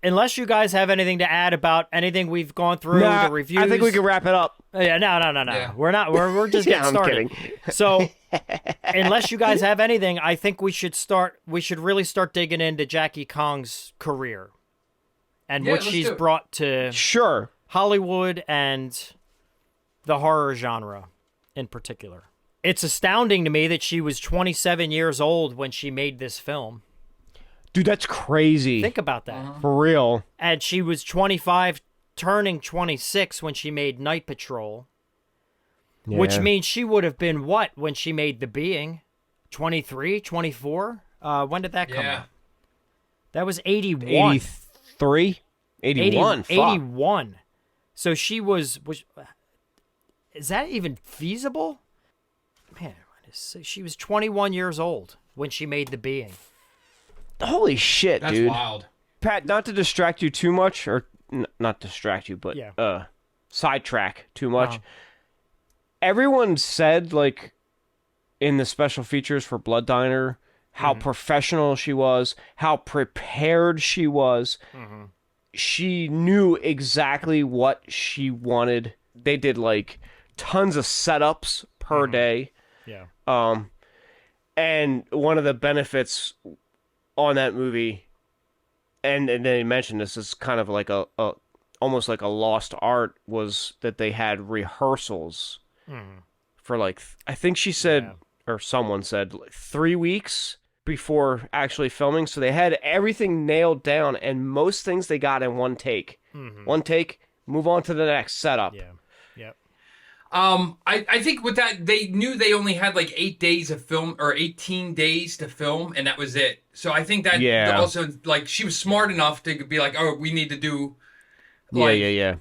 unless you guys have anything to add about anything we've gone through, Nah, the reviews. I think we can wrap it up. Yeah, no. Yeah. We're not. We're just Yeah, getting I'm started. kidding. So, unless you guys have anything, I think we should start. We should really start digging into Jackie Kong's career and Yeah, what let's she's do it. brought to Sure. Hollywood and the horror genre in particular. It's astounding to me that she was 27 years old when she made this film. Dude, that's crazy. Think about that. For real. And she was 25, turning 26 when she made Night Patrol, which Yeah. means she would have been what when she made The Being? 23, 24? When did that come Yeah. out? That was 81. 83? 81. Fuck. 81. So she was is that even feasible? Man, she was 21 years old when she made The Being. Holy shit, That's dude. wild. Pat, not to distract you too much, or not distract you, but Yeah. sidetrack too much. Uh-huh. Everyone said, like, in the special features for Blood Diner, how professional she was, how prepared she was. She knew exactly what she wanted. They did, like, tons of setups per day. Yeah. And one of the benefits on that movie, and they mentioned this is kind of like a almost like a lost art, was that they had rehearsals for like I think she said or someone said like 3 weeks before actually filming, so they had everything nailed down, and most things they got in one take. One take, move on to the next setup. Yeah. Yep. I think with that, they knew they only had like 8 days of film or 18 days to film, and that was it. So I think that also, like, she was smart enough to be like, oh, we need to do, like, yeah.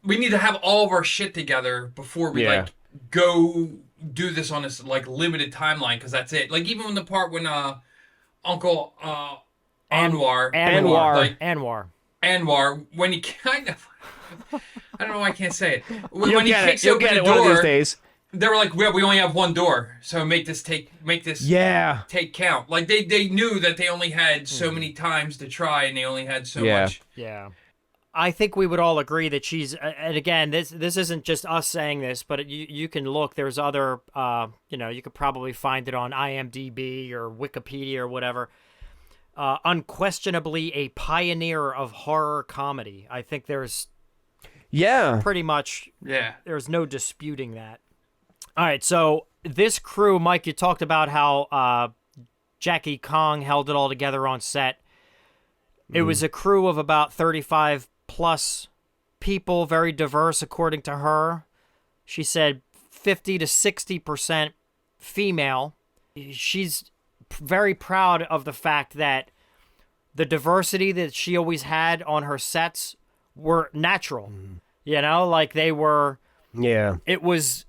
we need to have all of our shit together before we like go do this on this like limited timeline, because that's it. Like even when the part when Uncle Anwar, when he kind of, I don't know why I can't say it. When he kicks open the door, one of these days. They were like, well, we only have one door, so make this take count. Like they knew that they only had so many times to try, and they only had so much. Yeah. I think we would all agree that she's, and again, this isn't just us saying this, but you can look. There's other, you could probably find it on IMDb or Wikipedia or whatever. Unquestionably a pioneer of horror comedy. I think there's pretty much, there's no disputing that. All right, so this crew, Mike, you talked about how Jackie Kong held it all together on set. It was a crew of about 35 plus people, very diverse according to her. She said 50 to 60% female. She's very proud of the fact that the diversity that she always had on her sets were natural. You know, like they were... Yeah. It was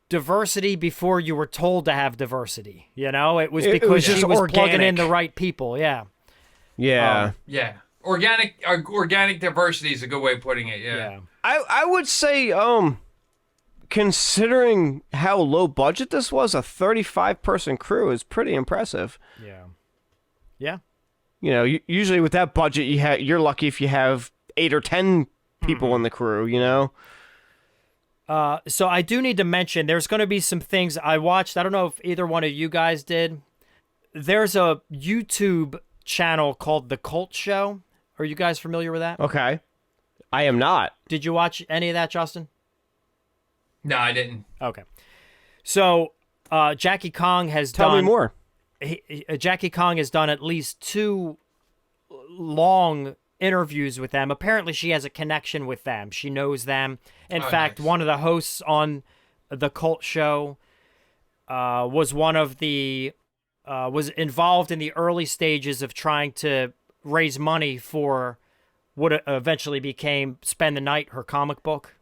diversity before you were told to have diversity. You know, it was because she was plugging in the right people. Yeah. Yeah. Yeah. Organic diversity is a good way of putting it. Yeah. I would say, considering how low budget this was, a 35-person crew is pretty impressive. Yeah. Yeah. You know, usually with that budget, you're lucky if you have 8 or 10 people in the crew. You know. So I do need to mention there's going to be some things I watched. I don't know if either one of you guys did. There's a YouTube channel called The Cult Show. Are you guys familiar with that? Okay. I am not. Did you watch any of that, Justin? No, I didn't. Okay. So Jackie Kong has Tell me more. Jackie Kong has done at least 2 long interviews with them. Apparently, she has a connection with them. She knows them. In fact, nice. one of the hosts on the Cult show was was involved in the early stages of trying to raise money for what eventually became Spend the Night, her comic book.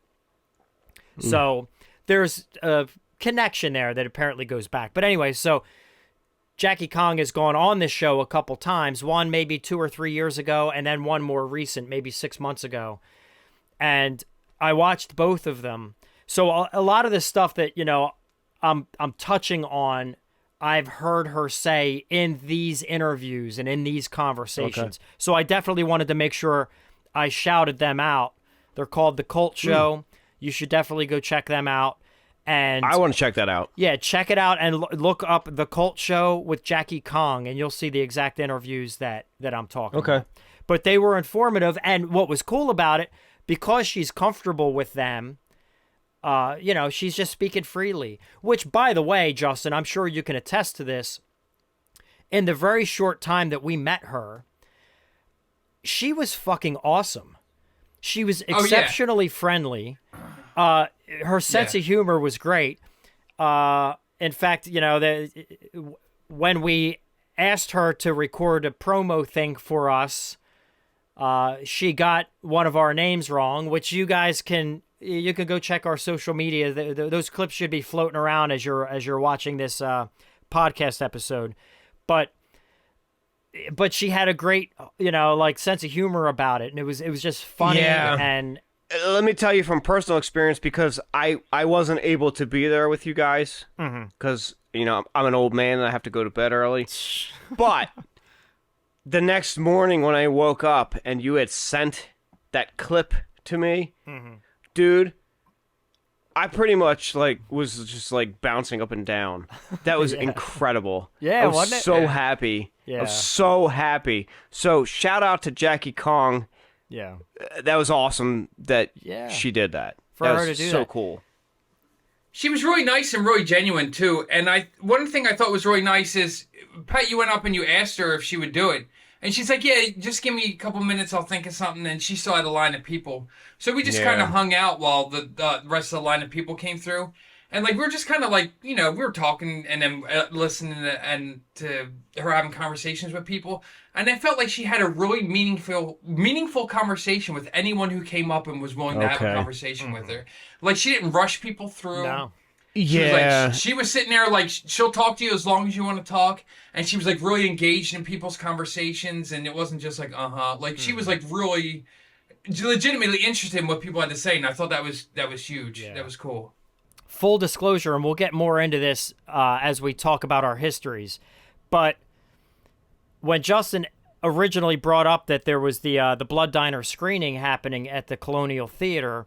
So there's a connection there that apparently goes back. But anyway, so Jackie Kong has gone on this show a couple times, one maybe 2 or 3 years ago, and then one more recent, maybe 6 months ago. And I watched both of them. So a lot of this stuff that, I'm touching on, I've heard her say in these interviews and in these conversations. Okay. So I definitely wanted to make sure I shouted them out. They're called The Cult Show. You should definitely go check them out. And I want to check that out. Yeah, check it out and look up The Cult Show with Jackie Kong, and you'll see the exact interviews that I'm talking about. But they were informative, and what was cool about it, because she's comfortable with them, she's just speaking freely. Which, by the way, Justin, I'm sure you can attest to this. In the very short time that we met her, she was fucking awesome. She was exceptionally friendly. Her sense of humor was great. In fact, when we asked her to record a promo thing for us, she got one of our names wrong, which you guys can go check our social media. Those clips should be floating around as you're watching this podcast episode. But she had a great, sense of humor about it, and it was just funny. Yeah. And let me tell you from personal experience, because I wasn't able to be there with you guys because I'm an old man and I have to go to bed early. But the next morning when I woke up and you had sent that clip to me, dude, I pretty much was just bouncing up and down. That was incredible. Yeah, I was wasn't it? so happy. Yeah. I was so happy. So shout out to Jackie Kong. Yeah. That was awesome that she did that. For that her was to do so that. cool. She was really nice and really genuine too. And one thing I thought was really nice is, Pat, you went up and you asked her if she would do it. And she's like, yeah, just give me a couple minutes, I'll think of something. And she still had a line of people. So we just kind of hung out while the rest of the line of people came through. And we were just kind of we were talking and then listening and to her having conversations with people. And I felt like she had a really meaningful conversation with anyone who came up and was willing to have a conversation with her. She didn't rush people through. No. She was sitting there she'll talk to you as long as you want to talk, and she was really engaged in people's conversations, and it wasn't just she was really legitimately interested in what people had to say, and I thought that was huge. That was cool. Full disclosure, and we'll get more into this as we talk about our histories, but when Justin originally brought up that there was the Blood Diner screening happening at the Colonial Theater,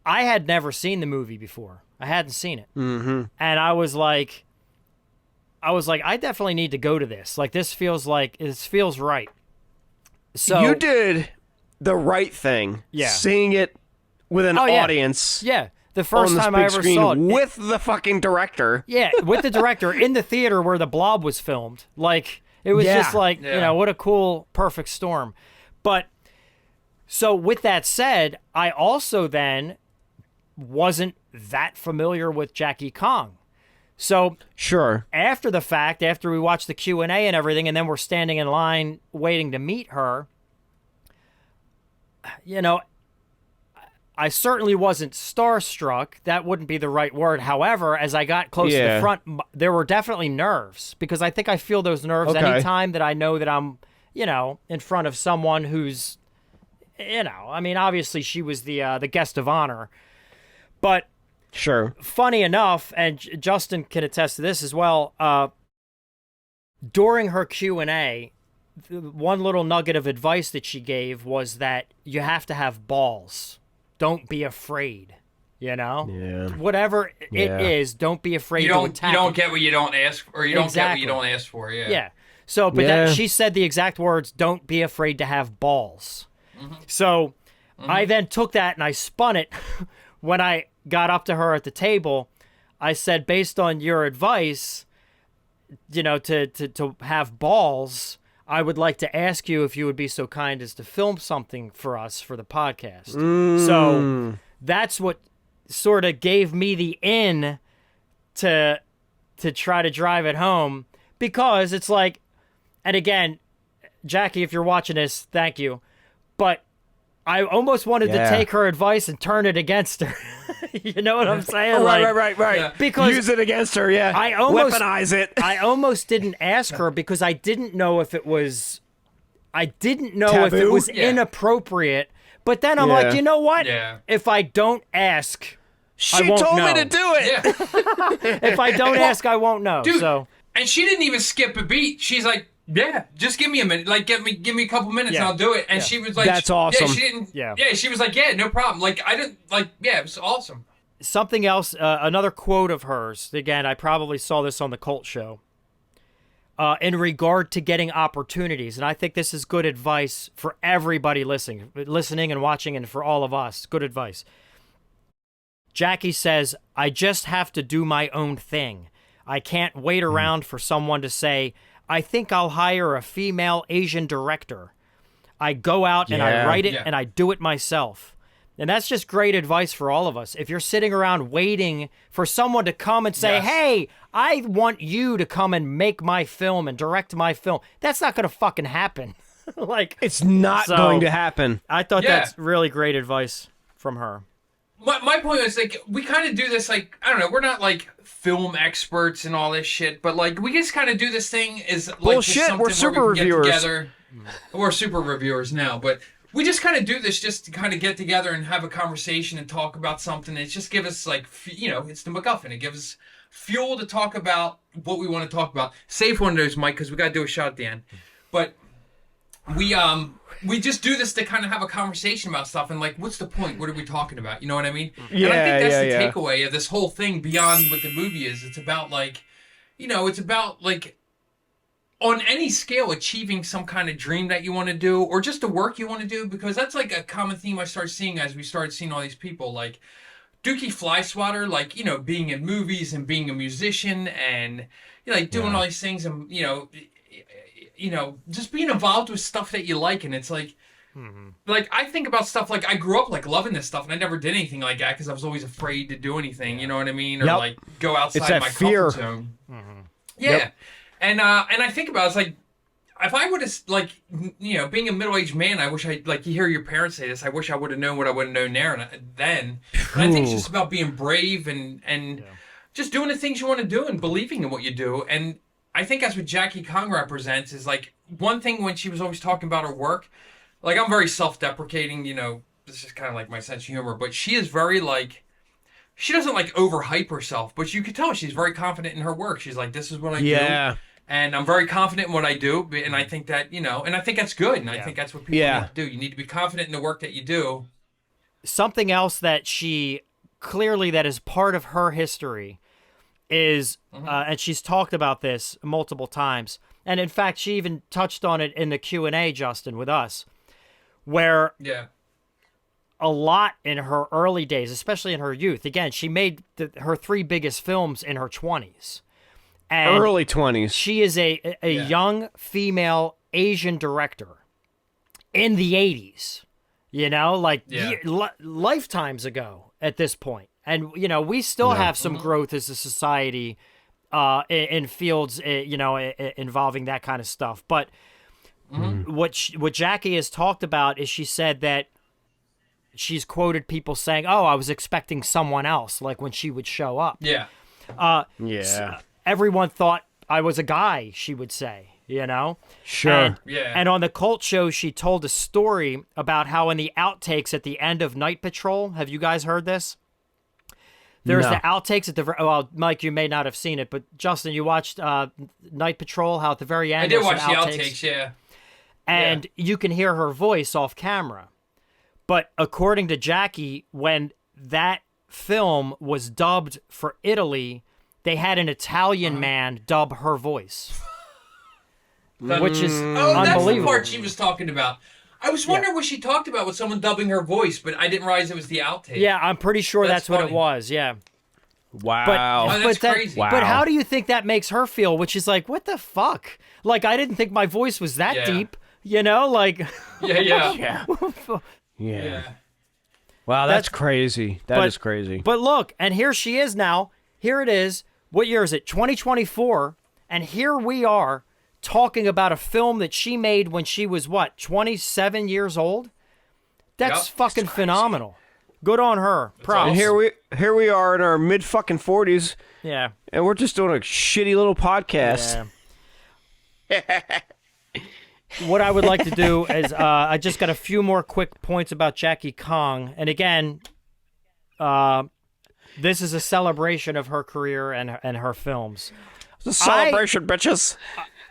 I had never seen the movie before. I hadn't seen it. Mm-hmm. And I was like, I definitely need to go to this. This feels right. So you did the right thing. Yeah. Seeing it with an audience. Yeah. The first time I ever screen saw it. With the fucking director. Yeah, with the director in the theater where the Blob was filmed. It was just what a cool, perfect storm. But, so with that said, I also then wasn't that familiar with Jackie Kong. So sure, after the fact, after we watched the Q&A and everything, and then we're standing in line waiting to meet her, I certainly wasn't starstruck. That wouldn't be the right word. However, as I got close to the front, there were definitely nerves, because I think I feel those nerves anytime that I know that I'm, in front of someone who's, obviously she was the guest of honor. But sure, funny enough, and Justin can attest to this as well, during her Q&A, one little nugget of advice that she gave was that you have to have balls. Don't be afraid, Yeah. Whatever it is, don't be afraid to attack. You don't get what you don't ask, or you don't get what you don't ask for, Yeah. So, but she said the exact words, don't be afraid to have balls. Mm-hmm. So I then took that and I spun it when I got up to her at the table. I said, based on your advice, to have balls, I would like to ask you if you would be so kind as to film something for us for the podcast. So that's what sort of gave me the in to try to drive it home, because it's like, and again, Jackie, if you're watching this, thank you, but I almost wanted to take her advice and turn it against her. You know what I'm saying? Right. Yeah. Because use it against her, yeah. I almost weaponize it. I almost didn't ask her because I didn't know if it was Taboo? Inappropriate. But then I'm like, you know what? Yeah. If I don't ask, She won't told know. me to do it. Yeah. If I don't ask, I won't know. Dude, So and she didn't even skip a beat. She's like, yeah, just give me a minute. Like, give me a couple minutes and I'll do it. And she was like, That's awesome. Yeah, she didn't. Yeah. Yeah, she was like, yeah, no problem. Like, I didn't like. Yeah, it was awesome. something else, another quote of hers. Again, I probably saw this on the Cult Show. In regard to getting opportunities, and I think this is good advice for everybody listening and watching, and for all of us. Good advice. Jackie says, I just have to do my own thing. I can't wait around for someone to say, I think I'll hire a female Asian director. I go out and I write it and I do it myself. And that's just great advice for all of us. If you're sitting around waiting for someone to come and say, hey, I want you to come and make my film and direct my film, that's not going to fucking happen. It's not going to happen. I thought that's really great advice from her. My point was, like, we kind of do this, like, I don't know, we're not, like, film experts and all this shit, but, like, we just kind of do this thing as, like, bullshit, we're super reviewers. We're super reviewers now, but we just kind of do this just to kind of get together and have a conversation and talk about something. It just gives us, like, it's the MacGuffin. It gives us fuel to talk about what we want to talk about. Save one of those, Mike, because we got to do a shot at the end. But we just do this to kind of have a conversation about stuff and, like, what's the point? What are we talking about? You know what I mean? Yeah, and I think that's the takeaway of this whole thing beyond what the movie is. It's about, like, it's about, like, on any scale, achieving some kind of dream that you want to do or just the work you want to do, because that's, like, a common theme I started seeing as we started seeing all these people, like Dukey Flyswatter, like, being in movies and being a musician and, like, doing all these things and, just being involved with stuff that you like. And it's like, like, I think about stuff like I grew up, like, loving this stuff and I never did anything like that because I was always afraid to do anything, you know what I mean? Or, like, go outside my comfort zone. Yeah. And I think about it, it's like, if I would have, like, being a middle-aged man, I wish you hear your parents say this, I wish I would have known what I would have known then. And I think it's just about being brave and just doing the things you want to do and believing in what you do. And I think that's what Jackie Kong represents is, like, one thing when she was always talking about her work, like, I'm very self-deprecating, this is kind of like my sense of humor, but she is very, like, she doesn't, like, overhype herself, but you could tell she's very confident in her work. She's like, this is what I do. And I'm very confident in what I do, and I think that, and I think that's good, and I think that's what people need to do. You need to be confident in the work that you do. Something else that she, clearly that is part of her history is, and she's talked about this multiple times, and in fact, she even touched on it in the Q&A, Justin, with us, where a lot in her early days, especially in her youth, again, she made her 3 biggest films in her 20s. And early 20s. She is a young female Asian director in the 80s, lifetimes ago at this point. And, we still have some growth as a society in fields, involving that kind of stuff. But what Jackie has talked about is she said that she's quoted people saying, oh, I was expecting someone else, like when she would show up. Yeah. Everyone thought I was a guy, she would say, Sure. And on the Cult Show, she told a story about how in the outtakes at the end of Night Patrol, have you guys heard this? There's the outtakes at the well, Mike, you may not have seen it, but Justin, you watched Night Patrol, how at the very end I did watch the outtakes, and you can hear her voice off camera. But according to Jackie, when that film was dubbed for Italy, they had an Italian man dub her voice, which is unbelievable. That's the part she was talking about. I was wondering what she talked about with someone dubbing her voice, but I didn't realize it was the outtake. Yeah, I'm pretty sure that's what it was, yeah. Wow. Oh, that's crazy. But how do you think that makes her feel? Which is like, what the fuck? Like, I didn't think my voice was that deep. You know, like. Yeah. Yeah. Wow, that's crazy. That is crazy. But look, and here she is now. Here it is. What year is it? 2024. And here we are talking about a film that she made when she was, 27 years old? That's fucking phenomenal. Good on her. Props. And here we are in our mid fucking 40s. Yeah. And we're just doing a shitty little podcast. Yeah. What I would like to do is I just got a few more quick points about Jackie Kong. And again, this is a celebration of her career and her films. It's a celebration, bitches.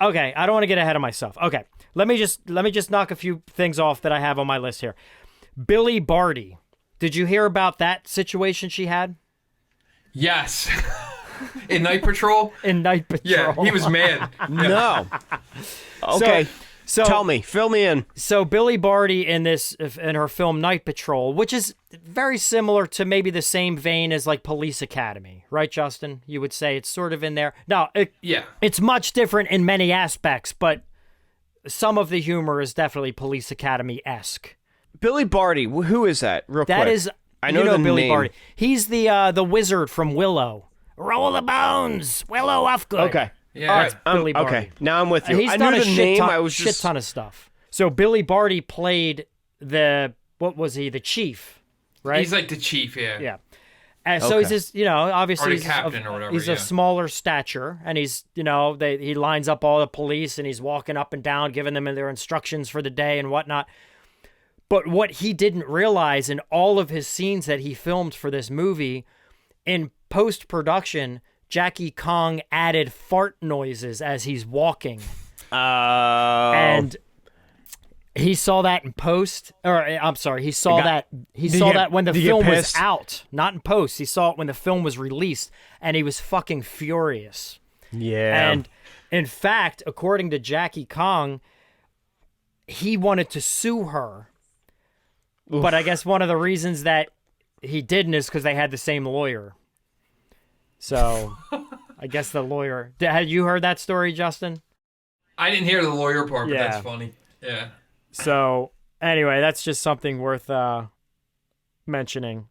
Okay, I don't want to get ahead of myself. Okay, let me just knock a few things off that I have on my list here. Billy Barty. Did you hear about that situation she had? Yes. In Night Patrol? In Night Patrol. Yeah, he was mad. No. Okay. So tell me, fill me in. So Billy Barty in her film Night Patrol, which is very similar to maybe the same vein as like Police Academy, right, Justin? You would say it's sort of in there. No, it's much different in many aspects, but some of the humor is definitely Police Academy-esque. Billy Barty, who is that? Real quick. That is, I know the Billy name. Barty. He's the wizard from Willow. Roll the bones, Willow Ufgood. Okay. Yeah. All right. Billy Barty. Okay. Now I'm with you. He's I done knew a the name. ton, I was shit ton of stuff. So Billy Barty played what was he? The chief, right? He's like the chief, yeah. Yeah. And so he's just, obviously Or the captain or whatever, he's yeah. a smaller stature, and he's, he lines up all the police, and he's walking up and down, giving them their instructions for the day and whatnot. But what he didn't realize in all of his scenes that he filmed for this movie, in post-production, Jackie Kong added fart noises as he's walking. And he saw that in post, or I'm sorry, he saw that when the film was out, not in post. He saw it when the film was released, and he was fucking furious. Yeah. And in fact, according to Jackie Kong, he wanted to sue her. Oof. But I guess one of the reasons that he didn't is because they had the same lawyer. So I guess the lawyer... Had you heard that story, Justin? I didn't hear the lawyer part, but that's funny. Yeah. So anyway, that's just something worth mentioning.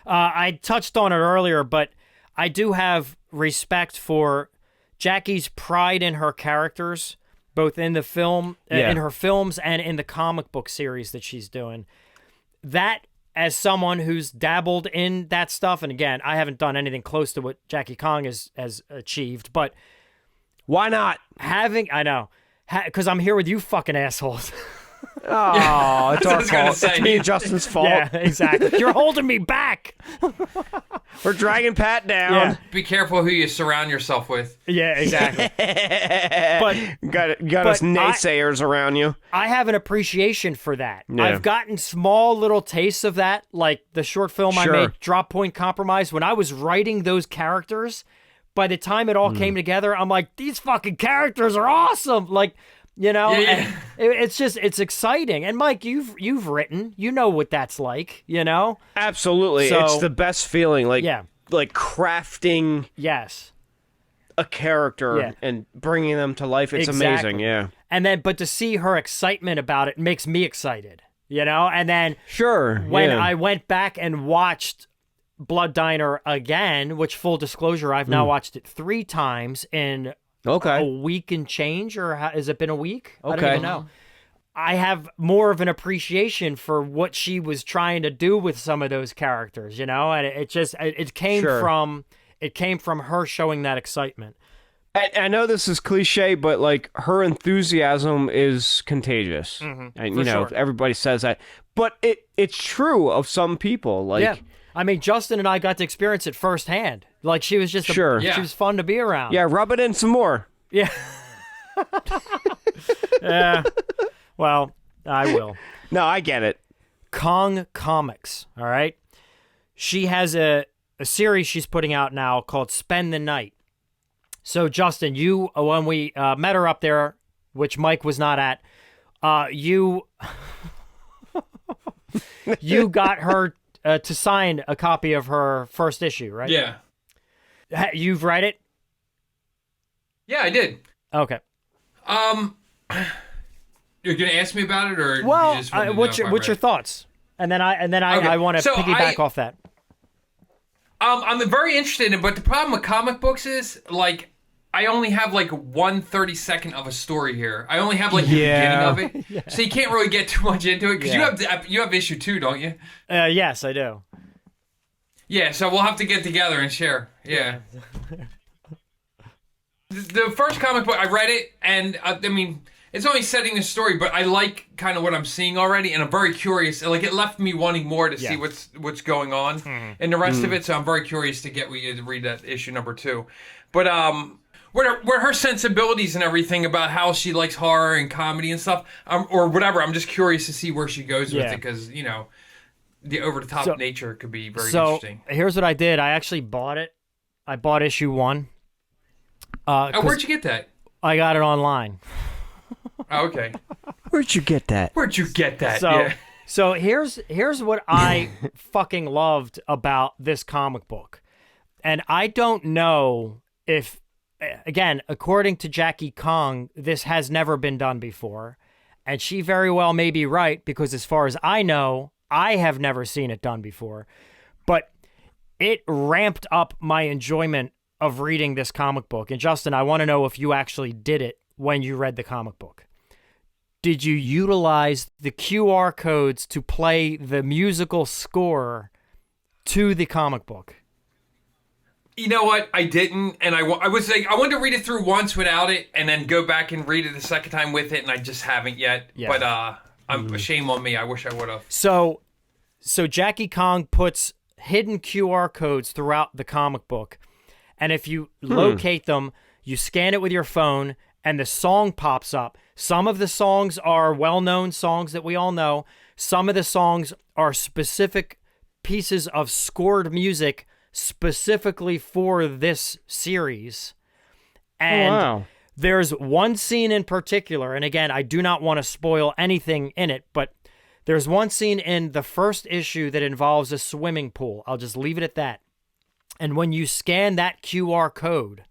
I touched on it earlier, but I do have respect for Jackie's pride in her characters, both in the film, in her films, and in the comic book series that she's doing. That, as someone who's dabbled in that stuff, and again, I haven't done anything close to what Jackie Kong has achieved, but why not? I know, because I'm here with you fucking assholes. Oh, it's our fault. It's me and Justin's fault. Yeah, exactly. You're holding me back. We're dragging Pat down. Yeah. Be careful who you surround yourself with. Yeah, exactly. But got us naysayers around you. I have an appreciation for that. Yeah. I've gotten small little tastes of that, like the short film I made, Drop Point Compromise. When I was writing those characters, by the time it all came together, I'm like, these fucking characters are awesome. Like, and it's exciting. And Mike, you've written, you know what that's like, Absolutely. So, it's the best feeling, like crafting a character and bringing them to life. It's amazing, yeah. And then, but to see her excitement about it makes me excited, and then when I went back and watched Blood Diner again, which, full disclosure, I've now watched it 3 times in a week and change, or has it been a week? I don't even know. I have more of an appreciation for what she was trying to do with some of those characters, and it came from her showing that excitement. I know this is cliche, but like her enthusiasm is contagious, and everybody says that, but it's true of some people. Like, I mean, Justin and I got to experience it firsthand. Like, she was just she was fun to be around. Yeah, rub it in some more. Yeah. Yeah. Well, I will. No, I get it. Kong Comics, all right? She has a series she's putting out now called Spend the Night. So, Justin, you, when we met her up there, which Mike was not at, you got her to sign a copy of her first issue, right? Yeah. You've read it? Yeah, I did. Okay. You're gonna ask me about it, or Well, you just want to know what's if I your read it? thoughts? And then I Okay. want to So piggyback off that. I'm very interested in it, but the problem with comic books is, like, I only have, like, 1/32 of a story here. I only have, like, the beginning of it. So you can't really get too much into it, because you have issue 2, don't you? Yes, I do. Yeah, so we'll have to get together and share. Yeah. The first comic book, I read it, and, I mean, it's only setting the story, but I like kind of what I'm seeing already, and I'm very curious. Like, it left me wanting more to see what's going on in the rest of it, so I'm very curious to read that issue number 2. But, where her sensibilities and everything about how she likes horror and comedy and stuff, or whatever, I'm just curious to see where she goes with it, because, you know, the over-the-top nature could be very interesting. So, here's what I did. I actually bought it. I bought issue 1. Where'd you get that? I got it online. Oh, okay. Where'd you get that? So here's what I fucking loved about this comic book. And I don't know if, again, according to Jackie Kong, this has never been done before. And she very well may be right, because as far as I know, I have never seen it done before. But it ramped up my enjoyment of reading this comic book. And Justin, I want to know if you actually did it when you read the comic book. Did you utilize the QR codes to play the musical score to the comic book? You know what? I didn't, and I was like, I wanted to read it through once without it, and then go back and read it the second time with it, and I just haven't yet. Yeah. But I'm shame on me. I wish I would have. So Jackie Kong puts hidden QR codes throughout the comic book, and if you locate them, you scan it with your phone, and the song pops up. Some of the songs are well-known songs that we all know. Some of the songs are specific pieces of scored music specifically for this series. And there's one scene in particular, and again, I do not want to spoil anything in it, but there's one scene in the first issue that involves a swimming pool. I'll just leave it at that. And when you scan that QR code,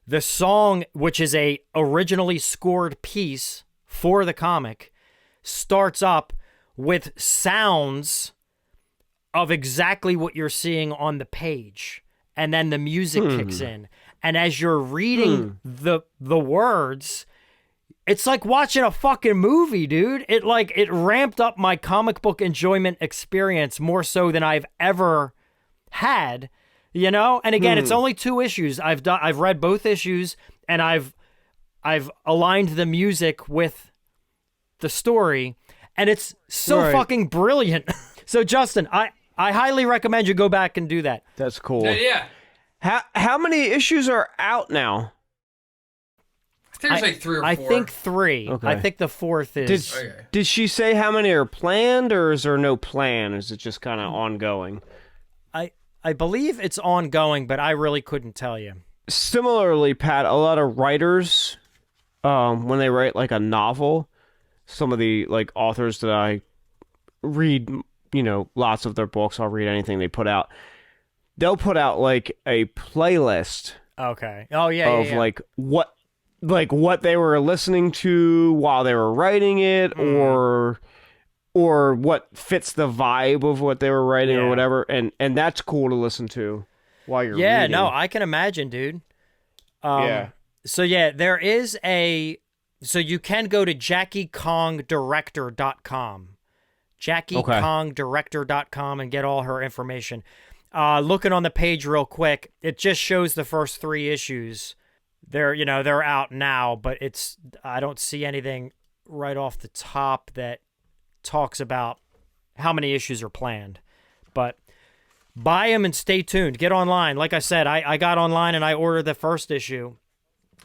the song, which is a originally scored piece for the comic, starts up with sounds of exactly what you're seeing on the page. And then the music kicks in. And as you're reading the words, it's like watching a fucking movie, dude. It ramped up my comic book enjoyment experience more so than I've ever had. You know, and again, it's only 2 issues. I've read both issues, and I've aligned the music with the story, and it's so fucking brilliant. So, Justin, I highly recommend you go back and do that. That's cool. Yeah. How many issues are out now? I think there's like 3 or 4. I think 3. Okay. I think the 4th is. Did she say how many are planned, or is there no plan? Is it just kind of ongoing? I believe it's ongoing, but I really couldn't tell you. Similarly, Pat, a lot of writers, when they write like a novel, some of the like authors that I read, you know, lots of their books, I'll read anything they put out. They'll put out like a playlist. Okay. Oh yeah. Of like what they were listening to while they were writing it, or what fits the vibe of what they were writing or whatever, and that's cool to listen to while you're reading. Yeah, no, I can imagine, dude. So there is so you can go to JackieKongDirector.com. JackieKongDirector.com and get all her information. Looking on the page real quick, it just shows the first 3 issues. They're out now, but I don't see anything right off the top that talks about how many issues are planned. But buy them and stay tuned. Get online. Like I said, I got online and I ordered the first issue.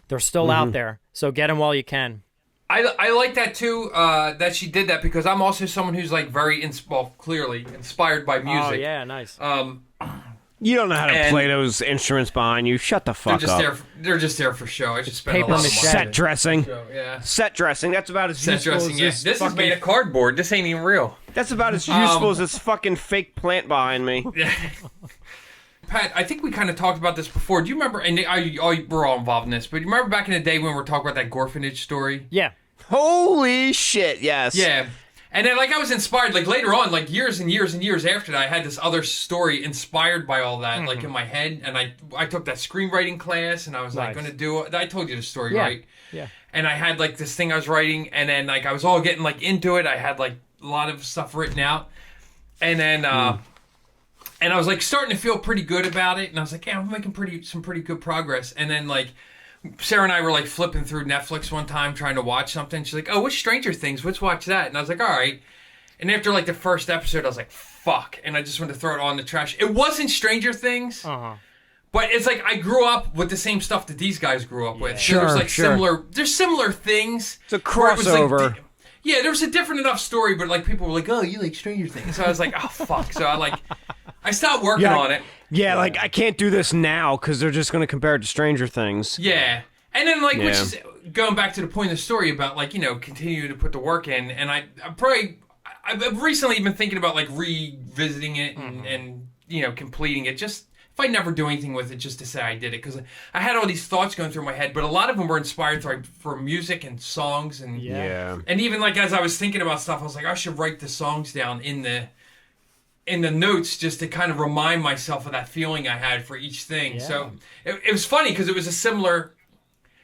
They're still out there, so get them while you can. I like that too, that she did that, because I'm also someone who's like very clearly inspired by music. Oh yeah, nice. You don't know how to play those instruments behind you. Shut the fuck up. They're just there for show. I should spend paper a lot of mache. money. Set dressing. Yeah. Set dressing. That's about as useful as this. This is made of cardboard. This ain't even real. That's about as useful as this fucking fake plant behind me. Pat, I think we kind of talked about this before. Do you remember, and we're all involved in this, but you remember back in the day when we were talking about that orphanage story? Yeah. Holy shit, yes. Yeah. And then, like, I was inspired, like, later on, like, years and years and years after that, I had this other story inspired by all that, like, in my head, and I took that screenwriting class, and I was, like, going to do it. I told you the story, right? Yeah. And I had, like, this thing I was writing, and then, like, I was all getting, like, into it. I had, like, a lot of stuff written out. And then, and I was, like, starting to feel pretty good about it, and I was like, yeah, I'm making some pretty good progress. And then, like, Sarah and I were, like, flipping through Netflix one time trying to watch something. She's like, oh, what's Stranger Things? Let's watch that. And I was like, all right. And after, like, the first episode, I was like, fuck. And I just wanted to throw it all in the trash. It wasn't Stranger Things. But it's like I grew up with the same stuff that these guys grew up with. Sure, there's, like, similar things. It's a crossover. Yeah, there was a different enough story, but, like, people were like, oh, you like Stranger Things. So I was like, oh, fuck. So I stopped working on it. Yeah, like, I can't do this now because they're just going to compare it to Stranger Things. Yeah. And then, like, which is going back to the point of the story about, like, you know, continue to put the work in. And I've recently been thinking about, like, revisiting it and, you know, completing it. Just, if I never do anything with it, just to say I did it. Because I had all these thoughts going through my head, but a lot of them were inspired for music and songs. And and even, like, as I was thinking about stuff, I was like, I should write the songs down in the notes just to kind of remind myself of that feeling I had for each thing. So it was funny because it was a similar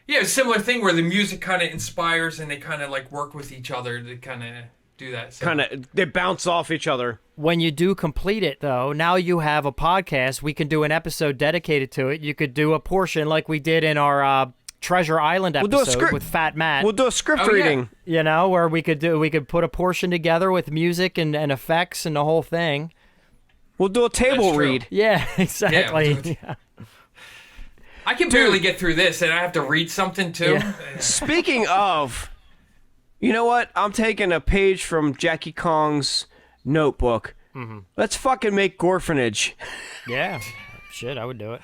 thing where the music kind of inspires and they kind of, like, work with each other to kind of do that. So. They bounce off each other. When you do complete it, though, now you have a podcast. We can do an episode dedicated to it. You could do a portion like we did in our Treasure Island episode with Fat Matt. We'll do a script reading. You know, where we could put a portion together with music and effects and the whole thing. We'll do a table read. Yeah, exactly. Yeah, I can barely get through this, and I have to read something, too. Yeah. Speaking of, you know what? I'm taking a page from Jackie Kong's notebook. Let's fucking make Gorphanage. Yeah. Shit, I would do it.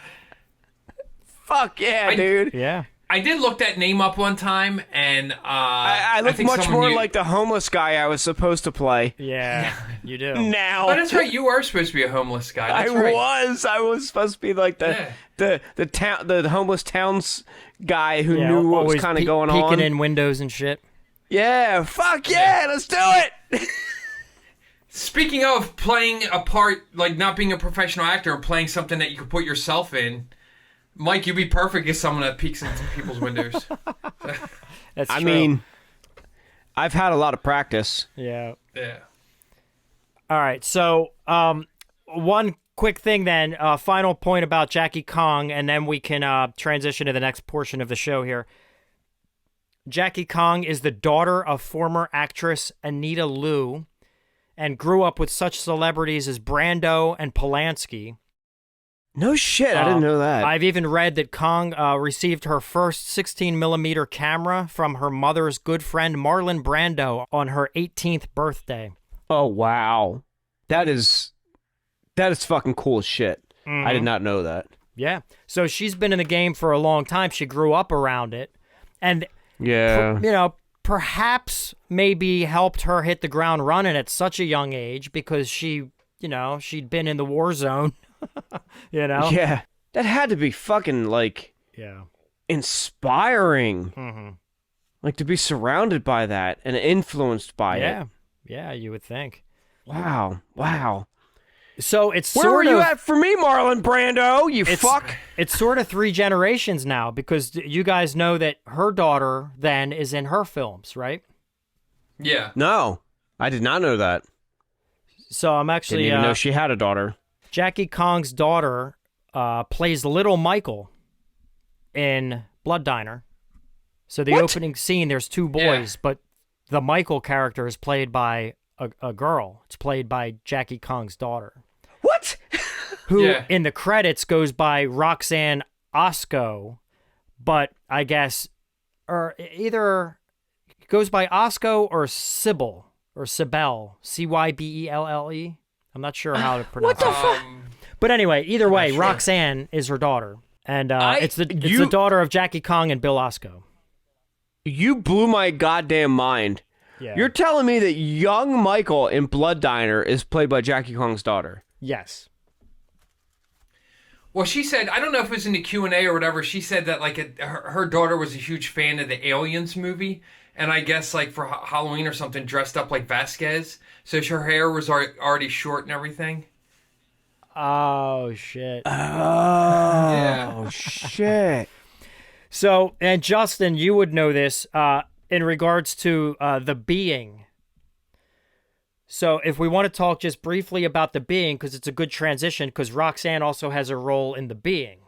Fuck yeah, dude. Yeah. I did look that name up one time, and I look much more like the homeless guy I was supposed to play. Yeah, you do. Now. Oh, that's right. You were supposed to be a homeless guy. That's right. I was supposed to be like the homeless towns guy who knew what was kind of going on. Peeking in windows and shit. Yeah, fuck yeah, let's do it. Speaking of playing a part, like not being a professional actor and playing something that you could put yourself in, Mike, you'd be perfect as someone that peeks into people's windows. That's true. I mean, I've had a lot of practice. Yeah. Yeah. All right, so one quick thing then, final point about Jackie Kong, and then we can transition to the next portion of the show here. Jackie Kong is the daughter of former actress Anita Liu and grew up with such celebrities as Brando and Polanski. No shit, I didn't know that. I've even read that Kong received her first 16mm camera from her mother's good friend Marlon Brando on her 18th birthday. Oh, wow. That is fucking cool as shit. I did not know that. Yeah. So she's been in the game for a long time. She grew up around it. And, perhaps maybe helped her hit the ground running at such a young age because she'd been in the war zone. Yeah, that had to be fucking inspiring. Like to be surrounded by that and influenced by it. Yeah, you would think. Wow. So it's where were you at for me, Marlon Brando? You fuck. It's sort of 3 generations now because you guys know that her daughter then is in her films, right? Yeah. No, I did not know that. So I'm actually didn't even know she had a daughter. Jackie Kong's daughter plays Little Michael in Blood Diner. So the opening scene, there's 2 boys, but the Michael character is played by a girl. It's played by Jackie Kong's daughter. What? Who in the credits goes by Roxanne Osco, but I guess, or either goes by Osco or Sybil, or Cybelle, Cybelle. I'm not sure how to pronounce it. What the fuck? But anyway, either way, Roxanne is her daughter. And it's the daughter of Jackie Kong and Bill Osco. You blew my goddamn mind. Yeah. You're telling me that young Michael in Blood Diner is played by Jackie Kong's daughter? Yes. Well, she said, I don't know if it was in the Q&A or whatever, she said that like her daughter was a huge fan of the Aliens movie, and I guess like for Halloween or something dressed up like Vasquez, so her hair was already short and everything. Oh, shit. Oh, shit. So, and Justin, you would know this in regards to The Being. So if we want to talk just briefly about The Being, because it's a good transition, because Roxanne also has a role in The Being.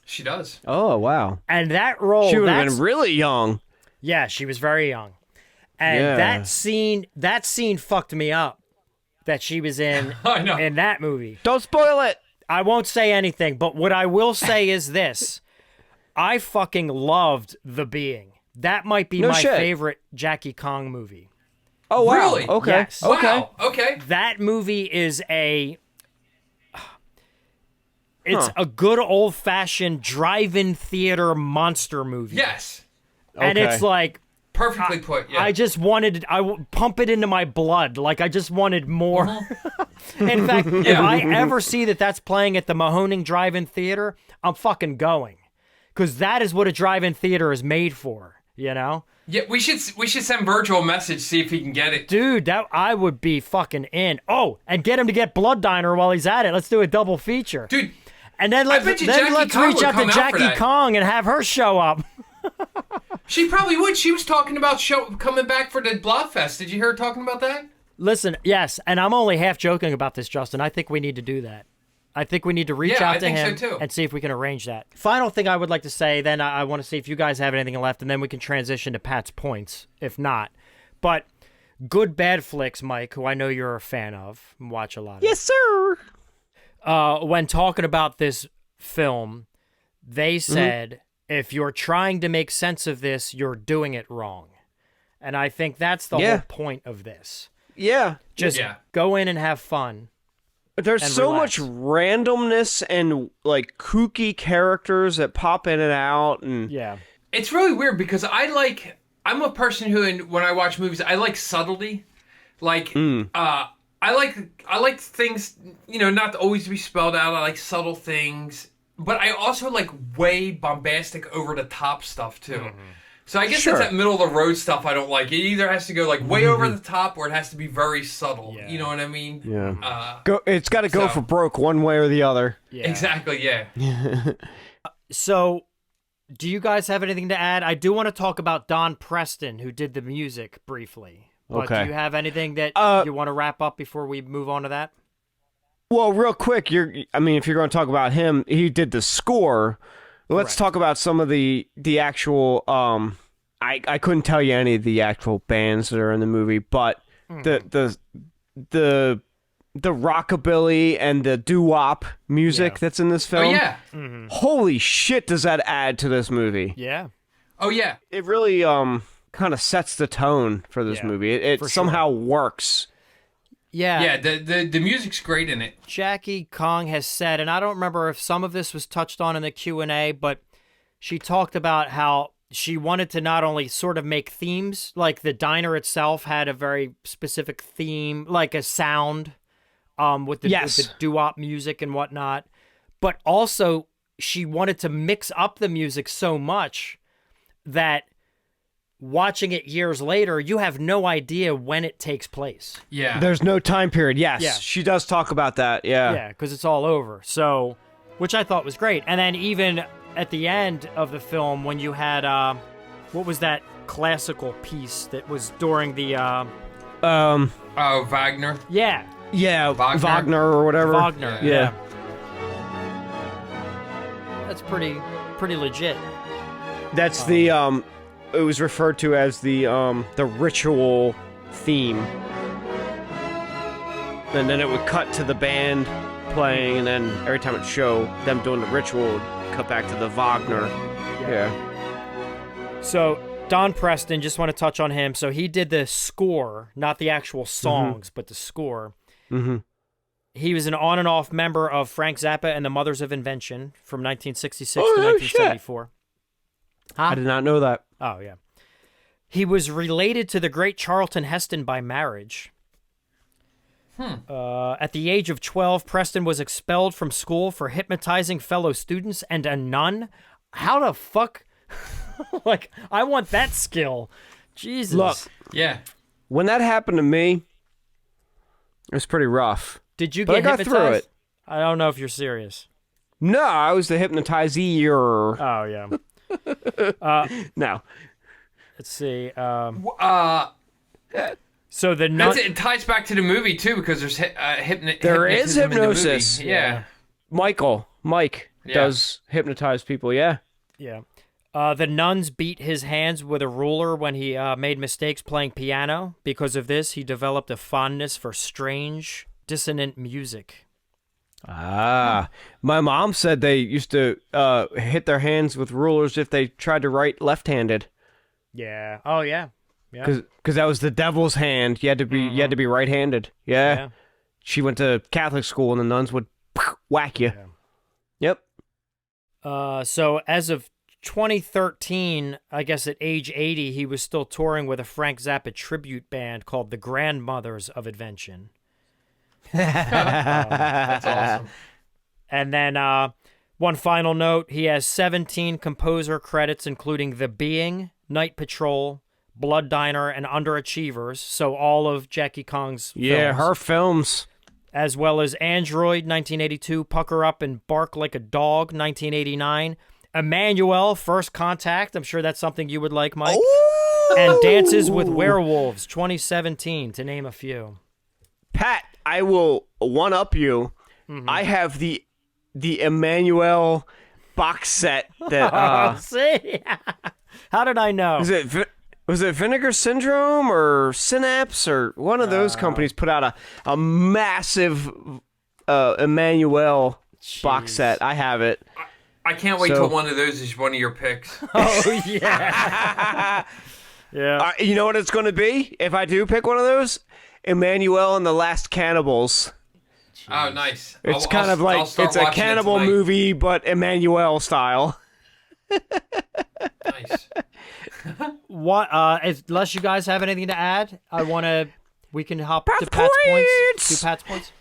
She does. Oh, wow. And that role... She would have been really young. Yeah, she was very young. And that scene fucked me up that she was in in that movie. Don't spoil it. I won't say anything, but what I will say is this. I fucking loved The Being. That might be my favorite Jackie Kong movie. Oh, wow. Really? Okay. Yes. Wow. Okay. That movie is it's a good old-fashioned drive-in theater monster movie. Yes. And it's like... Perfectly put, yeah. I just wanted... pump it into my blood. Like, I just wanted more. In fact, if I ever see that that's playing at the Mahoning Drive-In Theater, I'm fucking going. Because that is what a drive-in theater is made for, you know? Yeah, we should send Virgil a message, see if he can get it. Dude, that I would be fucking in. Oh, and get him to get Blood Diner while he's at it. Let's do a double feature. Dude, and then let's reach out to Jackie Kong and have her show up. She probably would. She was talking about coming back for the Blobfest. Did you hear her talking about that? Listen, yes, and I'm only half joking about this, Justin. I think we need to do that. I think we need to reach out to him and see if we can arrange that. Final thing I would like to say, then I want to see if you guys have anything left, and then we can transition to Pat's points, if not. But Good Bad Flicks, Mike, who I know you're a fan of, and watch a lot of. Yes, sir. When talking about this film, they said, if you're trying to make sense of this, you're doing it wrong. And I think that's the whole point of this. Yeah. Just go in and have fun. There's so much randomness and like kooky characters that pop in and out, and it's really weird because I'm a person who, when I watch movies, I like subtlety. Like I like things, not to always be spelled out. I like subtle things, but I also like way bombastic, over the top stuff too. So I guess that's that middle of the road stuff I don't like. It either has to go like way over the top, or it has to be very subtle. You know what I mean? Yeah. It's got to go for broke one way or the other. Yeah. Exactly. Yeah. So, do you guys have anything to add? I do want to talk about Don Preston, who did the music briefly. But do you have anything that you want to wrap up before we move on to that? Well, real quick, if you're going to talk about him, he did the score. Let's talk about some of the actual. I couldn't tell you any of the actual bands that are in the movie, but the rockabilly and the doo-wop music that's in this film. Oh yeah. Holy shit! Does that add to this movie? Yeah. Oh yeah. It really kind of sets the tone for this movie. It somehow works. Yeah. Yeah, the music's great in it. Jackie Kong has said, and I don't remember if some of this was touched on in the Q&A, but she talked about how she wanted to not only sort of make themes, like the diner itself had a very specific theme, like a sound with the doo-wop music and whatnot, but also she wanted to mix up the music so much that watching it years later, you have no idea when it takes place. Yeah. There's no time period. Yes. Yeah. She does talk about that. Yeah. Yeah, because it's all over. So, which I thought was great. And then even at the end of the film, when you had, what was that classical piece that was during the, Wagner. Yeah. Yeah. Wagner or whatever. Wagner. Yeah. That's pretty legit. That's the, it was referred to as the ritual theme. And then it would cut to the band playing, and then every time it showed them doing the ritual, it would cut back to the Wagner. Yeah. So, Don Preston, just want to touch on him. So he did the score, not the actual songs, but the score. He was an on and off member of Frank Zappa and the Mothers of Invention from 1966 to 1974. Huh? I did not know that. Oh, yeah. He was related to the great Charlton Heston by marriage. At the age of 12, Preston was expelled from school for hypnotizing fellow students and a nun. How the fuck? Like, I want that skill. Jesus. Look, Yeah. when that happened to me, it was pretty rough. Did you But get I got hypnotized? through it. I don't know if you're serious. No, I was the hypnotizer. Oh, yeah. No. Let's see. Uh, So the nun... it ties back to the movie too because there's There is hypnotism in the movie. hypnosis. Yeah. Mike Yeah. does hypnotize people, yeah. Yeah. The nuns beat his hands with a ruler when he made mistakes playing piano. Because of this, he developed a fondness for strange, dissonant music. Ah. My mom said they used to hit their hands with rulers if they tried to write left-handed. Yeah. Oh, yeah. Yeah. Because that was the devil's hand. You had to be right-handed. Yeah. She went to Catholic school and the nuns would whack you. Yeah. Yep. So as of 2013, I guess at age 80, he was still touring with a Frank Zappa tribute band called the Grandmothers of Invention. That's awesome. And then one final note, he has 17 composer credits, including The Being, Night Patrol, Blood Diner, and Underachievers. So all of Jackie Kong's Yeah, films. her films. As well as Android, 1982, Pucker Up and Bark Like a Dog, 1989, Emmanuel, First Contact, I'm sure that's something you would like, Mike, and Dances with Werewolves, 2017, to name a few. Pat, I will one-up you. I have the Emmanuel box set that... See? How did I know? Was it Vinegar Syndrome or Synapse or one of those companies put out a massive Emmanuel box set? I have it. I can't wait So- till one of those is one of your picks. Oh, yeah. Yeah. You know what it's going to be if I do pick one of those? Emmanuel and the Last Cannibals. Oh, nice. It's I'll kind of like start it's a watching it cannibal tonight. movie, but Emmanuel style. Nice. What? Unless you guys have anything to add, we can hop to Pat's Pat's points. points! Do Pat's points?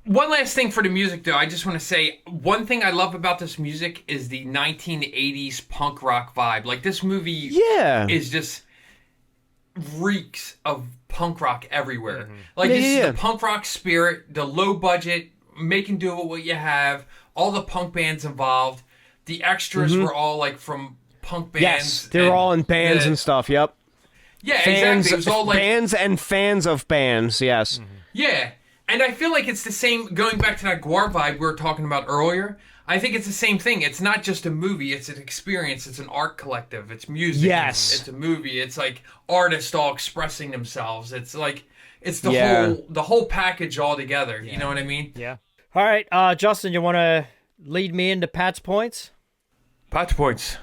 One last thing for the music, though. I just want to say one thing I love about this music is the 1980s punk rock vibe. Like, this movie Yeah. is just reeks of punk rock everywhere. Mm-hmm. Like, this Yeah. is the punk rock spirit, the low budget, making do with what you have, all the punk bands involved. The extras were all, like, from punk bands. Yes, they were all in bands and stuff. Yep. Yeah, Fans, exactly. It was all, like, bands and fans of bands. Yes. yeah. And I feel like it's the same, going back to that Guar vibe we were talking about earlier, I think it's the same thing. It's not just a movie, it's an experience, it's an art collective, it's music, Yes. it's a movie, it's like artists all expressing themselves. It's like, it's Yeah. the whole package all together, you know what I mean? Yeah. All right, Justin, you want to lead me into Pat's points? Patch points.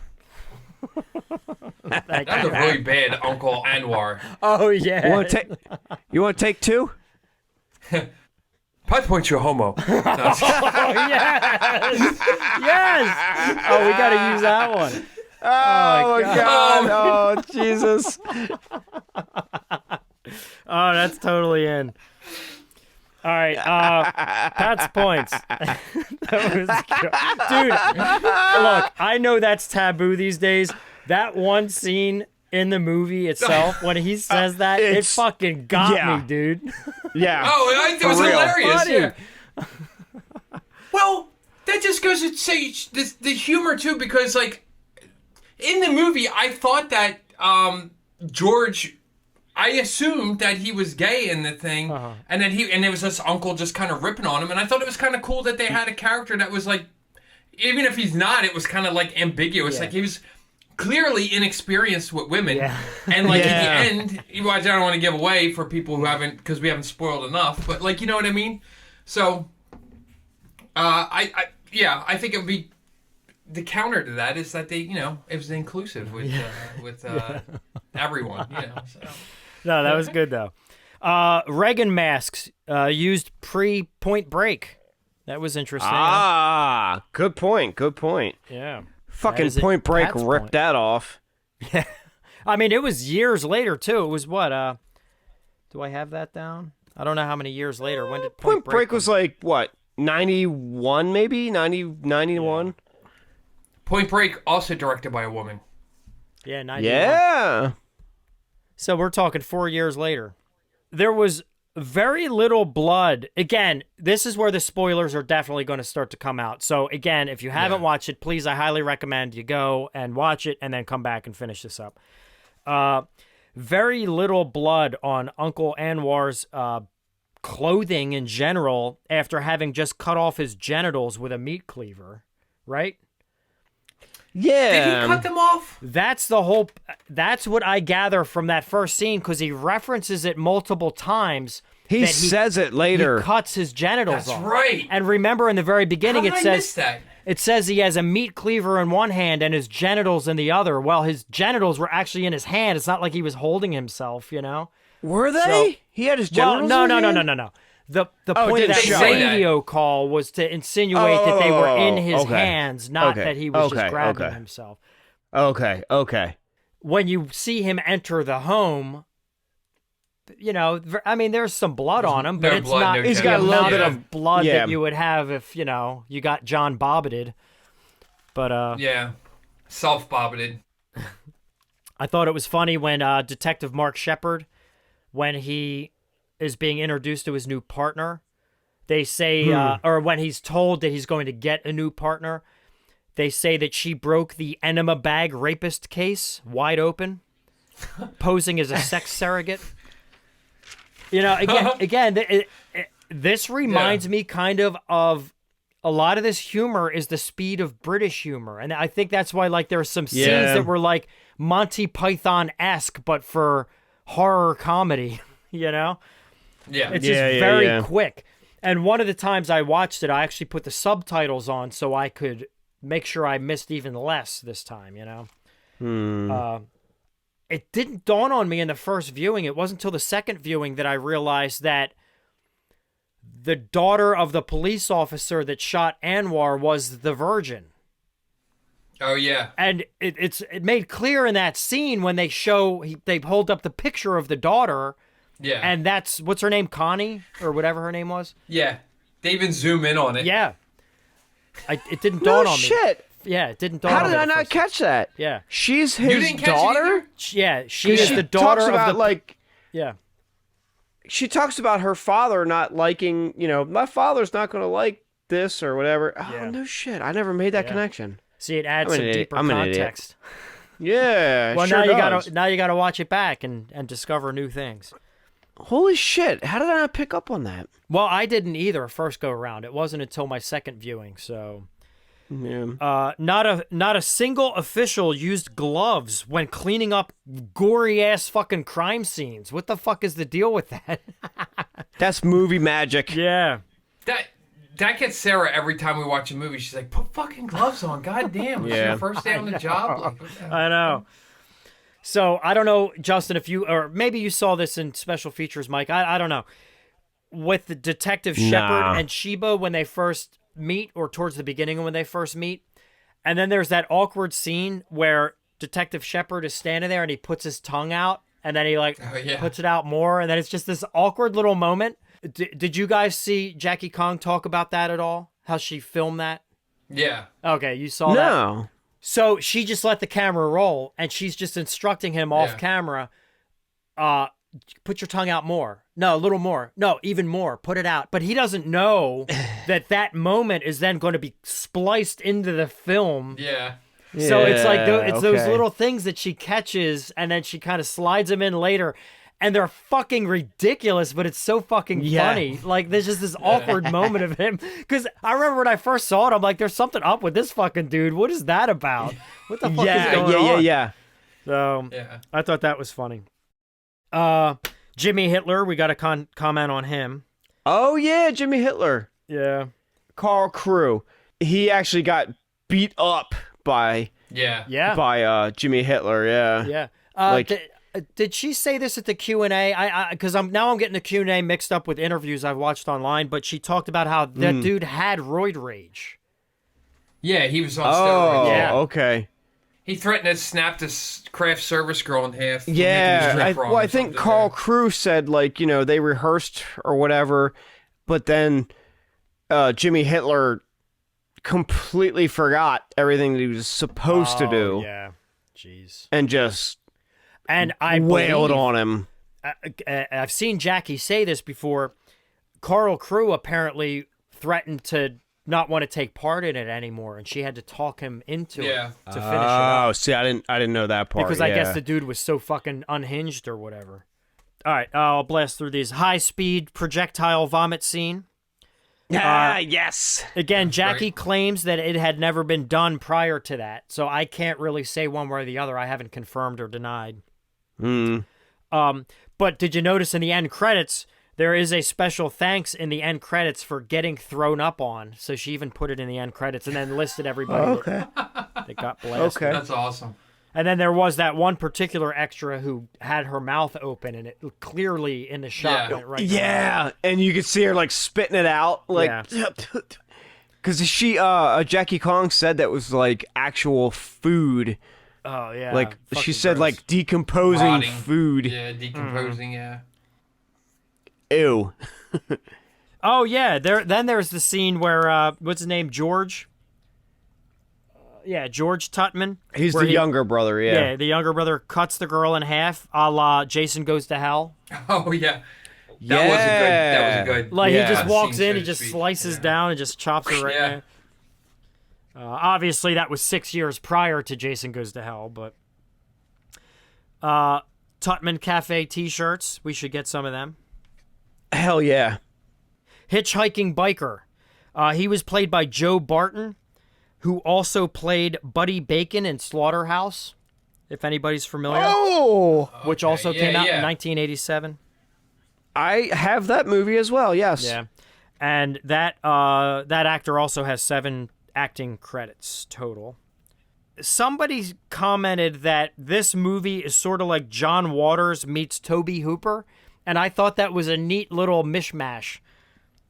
That's a really bad Uncle Anwar. Oh, yeah. You want to take two? Patch points, you're homo. No, Yes! Yes! Oh, we got to use that one. Oh my God! Oh Jesus! Oh, that's totally in. All right, Pat's points. That was good. Dude, look, I know that's taboo these days. That one scene in the movie itself, when he says that, it It's- fucking got yeah. me, dude. Yeah. Oh, it was real. hilarious. Funny. Yeah. Well, that just goes to say the humor too, because like in the movie, I thought that George, I assumed that he was gay in the thing, and that and there was this uncle just kind of ripping on him, and I thought it was kind of cool that they had a character that was like, even if he's not, it was kind of like ambiguous, like he was clearly inexperienced with women, and like Yeah. in the end, I don't want to give away for people who haven't, because we haven't spoiled enough, but like, you know what I mean? So, I think it would be, the counter to that is that they, you know, it was inclusive with everyone, you know. So. No, that was good, though. Reagan masks used pre-Point Break. That was interesting. Ah, good point. Good point. Yeah. Fucking is it. Point Break Pat's ripped point. that off. I mean, it was years later, too. It was what? Do I have that down? I don't know how many years later. When did Point Break come? was like, what, 91 maybe? 91? Yeah. Point Break, also directed by a woman. Yeah, 91. Yeah. So we're talking 4 years later. There was very little blood. Again, this is where the spoilers are definitely going to start to come out. So again, if you haven't watched it, please, I highly recommend you go and watch it and then come back and finish this up. Very little blood on Uncle Anwar's clothing in general after having just cut off his genitals with a meat cleaver, right? Yeah. Did he cut them off? That's what I gather from that first scene, because he references it multiple times. He says it later. He cuts his genitals That's off. right. And remember in the very beginning How did I miss that? it says he has a meat cleaver in one hand and his genitals in the other. Well, his genitals were actually in his hand. It's not like he was holding himself, you know? Were they? He had his genitals Well, in his hand? no. The point of didn't that show radio call was to insinuate that they were in his okay. hands, not that he was just grabbing okay. himself. Okay. When you see him enter the home, you know, I mean, there's some blood on him, but No it's blood, not no the got a little amount bit of blood yeah. that you would have if, you know, you got John bobbited. But, Yeah. Self-bobbited. I thought it was funny when Detective Mark Shepard, when he is being introduced to his new partner, they say, or when he's told that he's going to get a new partner, they say that she broke the enema bag rapist case wide open, posing as a sex surrogate. You know, again, this reminds me kind of a lot of this humor is the speed of British humor. And I think that's why, like, there are some scenes that were like Monty Python-esque, but for horror comedy, you know? Yeah. It's just very quick. And one of the times I watched it, I actually put the subtitles on so I could make sure I missed even less this time, you know? It didn't dawn on me in the first viewing. It wasn't until the second viewing that I realized that the daughter of the police officer that shot Anwar was the virgin. Oh, yeah. And it made clear in that scene when they they hold up the picture of the daughter. Yeah. And that's, what's her name? Connie? Or whatever her name was? Yeah. They even zoom in on it. Yeah. It didn't dawn on me. shit. Yeah, it didn't dawn How on me. did I the not first catch that? Yeah. She's You his didn't catch it daughter? either? Yeah, she is She the daughter talks about, of the... like... Yeah. She talks about her father not liking, you know, my father's not going to like this or whatever. Oh, Yeah. no shit. I never made that connection. See, it adds I'm an some idiot. deeper I'm an idiot. context. Yeah, Well, sure now you does. gotta watch it back and discover new things. Holy shit. How did I not pick up on that? Well, I didn't either first go around. It wasn't until my second viewing, so... Yeah. Not a single official used gloves when cleaning up gory ass fucking crime scenes. What the fuck is the deal with that? That's movie magic. Yeah. That gets Sarah every time we watch a movie. She's like, put fucking gloves on. God damn. It's your first day on the job. Like, what the hell? I know. So, I don't know, Justin, if you... Or maybe you saw this in special features, Mike. I don't know. With the Detective Shepard and Sheba when they first meet, or towards the beginning when they first meet, and then there's that awkward scene where Detective Shepard is standing there and he puts his tongue out, and then he puts it out more, and then it's just this awkward little moment. Did you guys see Jackie Kong talk about that at all? How she filmed that? Yeah. Okay, you saw that? No. So she just let the camera roll, and she's just instructing him off camera, put your tongue out more. No, a little more. No, even more. Put it out. But he doesn't know that moment is then going to be spliced into the film. Yeah. So it's like those okay. little things that she catches, and then she kind of slides them in later, and they're fucking ridiculous, but it's so fucking funny. Like, there's just this awkward moment of him. Because I remember when I first saw it, I'm like, there's something up with this fucking dude. What is that about? What the fuck is going on? Yeah. So I thought that was funny. Jimmy Hitler, we got to comment on him. Oh, yeah, Jimmy Hitler. Yeah. Carl Crew. He actually got beat up by Jimmy Hitler, Yeah. Did she say this at the Q&A? Because I'm getting the Q&A mixed up with interviews I've watched online, but she talked about how that dude had roid rage. Yeah, he was on Oh, steroids. Yeah. okay. He threatened to snap this craft service girl in half. Yeah, I think Carl Crew said, like, you know, they rehearsed or whatever, but then Jimmy Hitler completely forgot everything that he was supposed to do. Yeah, jeez. And just I wailed believe, on him. I've seen Jackie say this before. Carl Crew apparently threatened to not want to take part in it anymore, and she had to talk him into it to finish it up. Oh, see, I didn't know that part. Because I guess the dude was so fucking unhinged or whatever. All right, I'll blast through these. High-speed projectile vomit scene. Yes. Again, Jackie claims that it had never been done prior to that, so I can't really say one way or the other. I haven't confirmed or denied. But did you notice in the end credits, there is a special thanks in the end credits for getting thrown up on. So she even put it in the end credits and then listed everybody that got blasted. Okay. That's awesome. And then there was that one particular extra who had her mouth open, and it clearly in the shot went right Yeah, and you could see her like spitting it out, like, because Jackie Kong said that was like actual food. Oh yeah, like she fucking said, gross. like decomposing Rotting. food. Yeah, decomposing. Yeah. Ew. Oh yeah, then there's the scene where what's his name, George? George Tutman. He's the younger brother. Yeah, the younger brother cuts the girl in half, a la Jason Goes to Hell. Oh yeah. That was a good. Like he just walks scene, in, so he to just speak. slices down and just chops her right there. Obviously, that was 6 years prior to Jason Goes to Hell, but Tutman Cafe T-shirts. We should get some of them. Hell yeah. Hitchhiking biker. He was played by Joe Barton, who also played Buddy Bacon in Slaughterhouse, if anybody's familiar. Oh! Which also came out in 1987. I have that movie as well, yes. Yeah. And that actor also has 7 acting credits total. Somebody commented that this movie is sort of like John Waters meets Tobe Hooper, and I thought that was a neat little mishmash.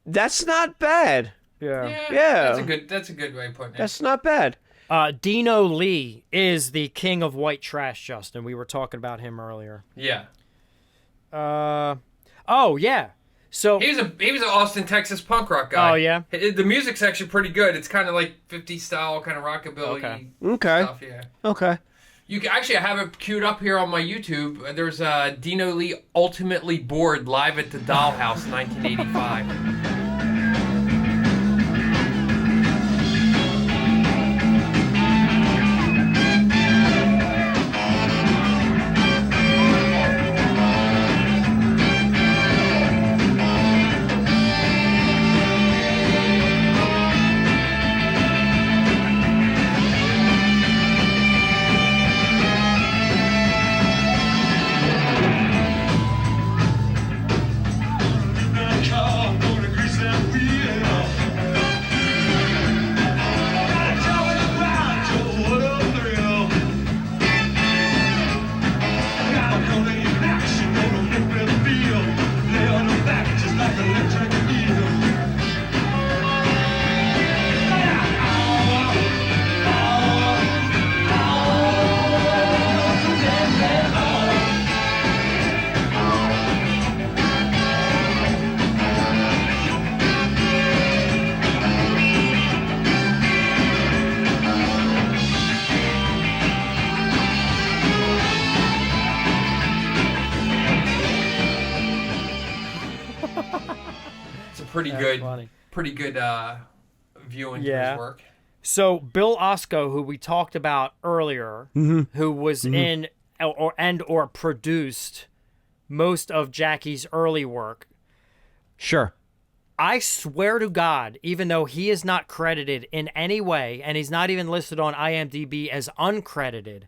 That's not bad. Yeah. That's a good way of putting it. That's not bad. Dino Lee is the king of white trash, Justin. We were talking about him earlier. Yeah. Oh yeah. So he was an Austin, Texas punk rock guy. Oh yeah. The music's actually pretty good. It's kind of like 50s style, kind of rockabilly stuff. Yeah. Okay. You can, actually, I have it queued up here on my YouTube. There's Dino Lee Ultimately Bored live at the Dollhouse, 1985. Pretty good viewing to his work. So Bill Osco, who we talked about earlier, who was in or produced most of Jackie's early work. Sure. I swear to God, even though he is not credited in any way, and he's not even listed on IMDb as uncredited,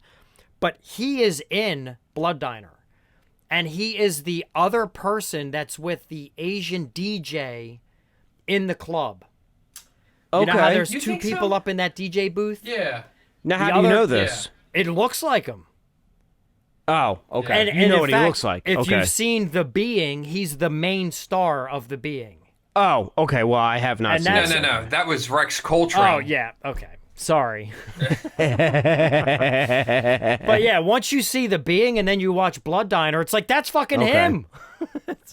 but he is in Blood Diner. And he is the other person that's with the Asian DJ in the club. Okay. You know how there's You 2 think people so? up in that DJ booth? Yeah. Now, The how do you other- know this? It looks like him. Oh, okay. And you know in what fact, he looks like. If Okay. you've seen The Being, he's the main star of The Being. Oh, okay. Well, I have not And seen that's- it. No. That was Rex Coltrane. Oh, yeah. Okay. Sorry. But yeah, once you see the being and then you watch Blood Diner, it's like, that's fucking him.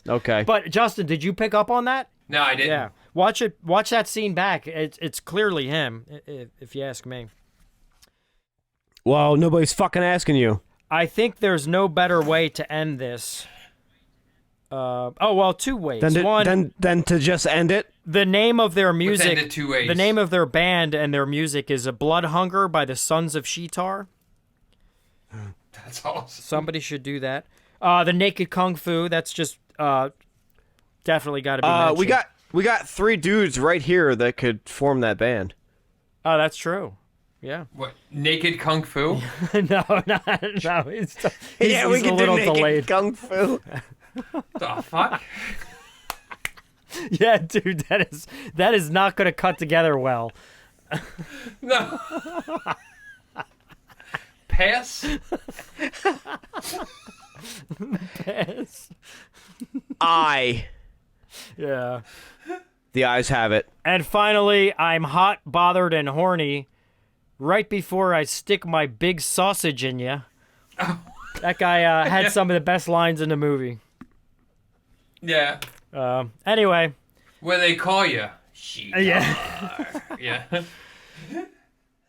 Okay. But Justin, did you pick up on that? No, I didn't. Yeah. Watch that scene back. It's clearly him, if you ask me. Well, nobody's fucking asking you. I think there's no better way to end this. Two ways. Then to just end it? The name of their Let's music, end it 2 ways. the name of their band and their music is A Blood Hunger by the Sons of Sheetar. That's awesome. Somebody should do that. The Naked Kung Fu, that's just definitely got to be mentioned. We got 3 dudes right here that could form that band. Oh, that's true. Yeah. What? Naked Kung Fu? No. He's We a can little do naked delayed. kung fu. The fuck? Yeah, dude, that is not going to cut together well. No. Pass? Yes. I. Yeah. The eyes have it. And finally, I'm hot, bothered, and horny right before I stick my big sausage in ya. That guy had some of the best lines in the movie. Yeah. Anyway. What do they call you? Sheetar. Yeah. Yeah.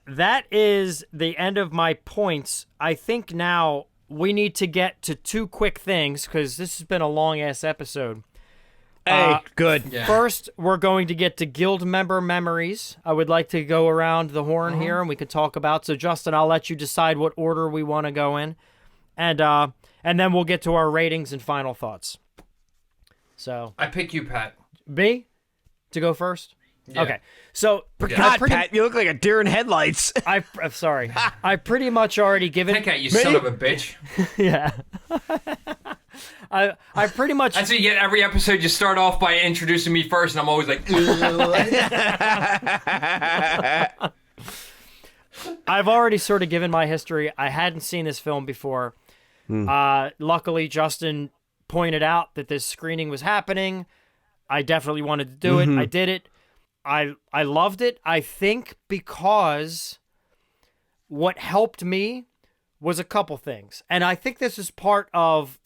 That is the end of my points. I think now we need to get to 2 quick things because this has been a long-ass episode. Hey, good. Yeah. First, we're going to get to guild member memories. I would like to go around the horn here and we can talk about. So, Justin, I'll let you decide what order we want to go in. And then we'll get to our ratings and final thoughts. So, I pick you, Pat. B, to go first? Yeah. Okay. So, God, Pat, you look like a deer in headlights. I'm sorry. I pretty much already given... Heck at you, son of a bitch. Yeah. I pretty much... That's what you get every episode. You start off by introducing me first, and I'm always like... I've already sort of given my history. I hadn't seen this film before. Luckily, Justin pointed out that this screening was happening. I definitely wanted to do it. I did it. I loved it, I think, because what helped me was a couple things. And I think this is part of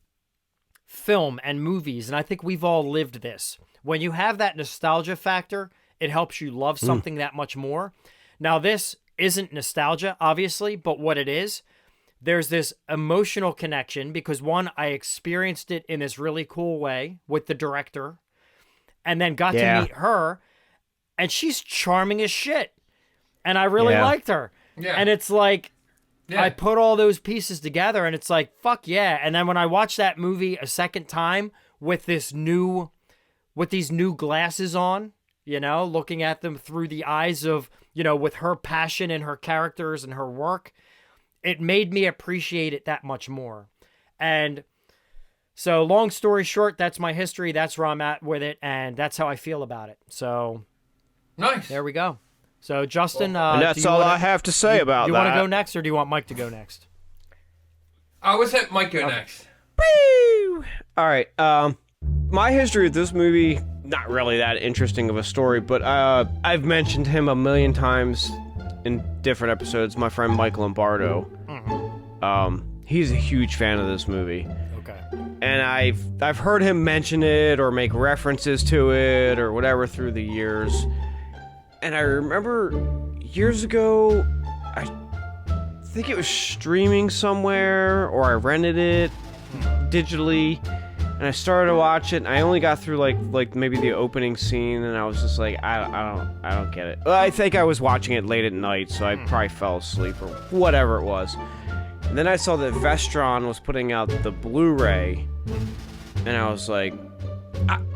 film and movies, and I think we've all lived this. When you have that nostalgia factor, it helps you love something that much more. Now, this isn't nostalgia, obviously, but what it is, there's this emotional connection because, one, I experienced it in this really cool way with the director and then got to meet her, and she's charming as shit. And I really liked her. Yeah. And it's like, I put all those pieces together, and it's like, fuck yeah. And then when I watched that movie a second time with these new glasses on, you know, looking at them through the eyes of, you know, with her passion and her characters and her work, it made me appreciate it that much more. And so, long story short, that's my history. That's where I'm at with it, and that's how I feel about it. So, Nice. there we go. So, Justin, And that's all I have to say about that. Do you want to go next, or do you want Mike to go next? I was at Mike go next. Woo! All right. My history with this movie, not really that interesting of a story, but I've mentioned him a million times in different episodes. My friend Mike Lombardo. He's a huge fan of this movie. Okay. And I've heard him mention it or make references to it or whatever through the years. And I remember years ago, I think it was streaming somewhere, or I rented it digitally, and I started to watch it, and I only got through like maybe the opening scene, and I was just like, I don't get it. Well, I think I was watching it late at night, so I probably fell asleep or whatever it was. And then I saw that Vestron was putting out the Blu-ray, and I was like,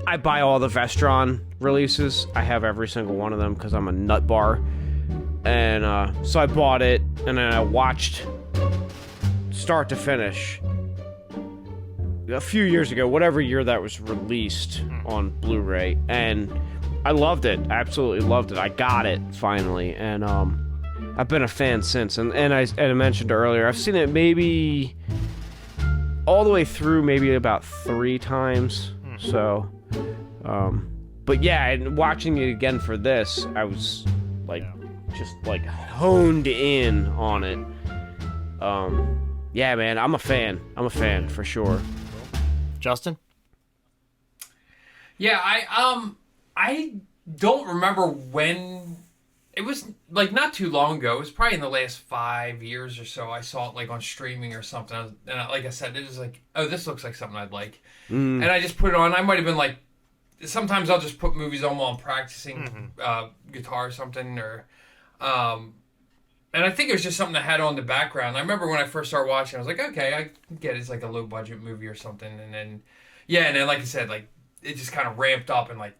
I buy all the Vestron releases. I have every single one of them because I'm a nut bar. And so I bought it, and then I watched start to finish a few years ago, whatever year that was released on Blu-ray, and I loved it. I absolutely loved it. I got it finally, and I've been a fan since. And I mentioned earlier, I've seen it maybe all the way through, maybe about 3 times. So, but yeah, and watching it again for this, I was like just like honed in on it. Yeah, man, I'm a fan. I'm a fan for sure. Justin? Yeah, I don't remember when. It was like not too long ago. It was probably in the last 5 years or so. I saw it like on streaming or something. Like I said, it was like, oh, this looks like something I'd like. And I just put it on. I might have been like, sometimes I'll just put movies on while I'm practicing guitar or something. And I think it was just something that had on the background. I remember when I first started watching, I was like, okay, I get it. It's like a low budget movie or something. And then, like I said, like it just kind of ramped up and like,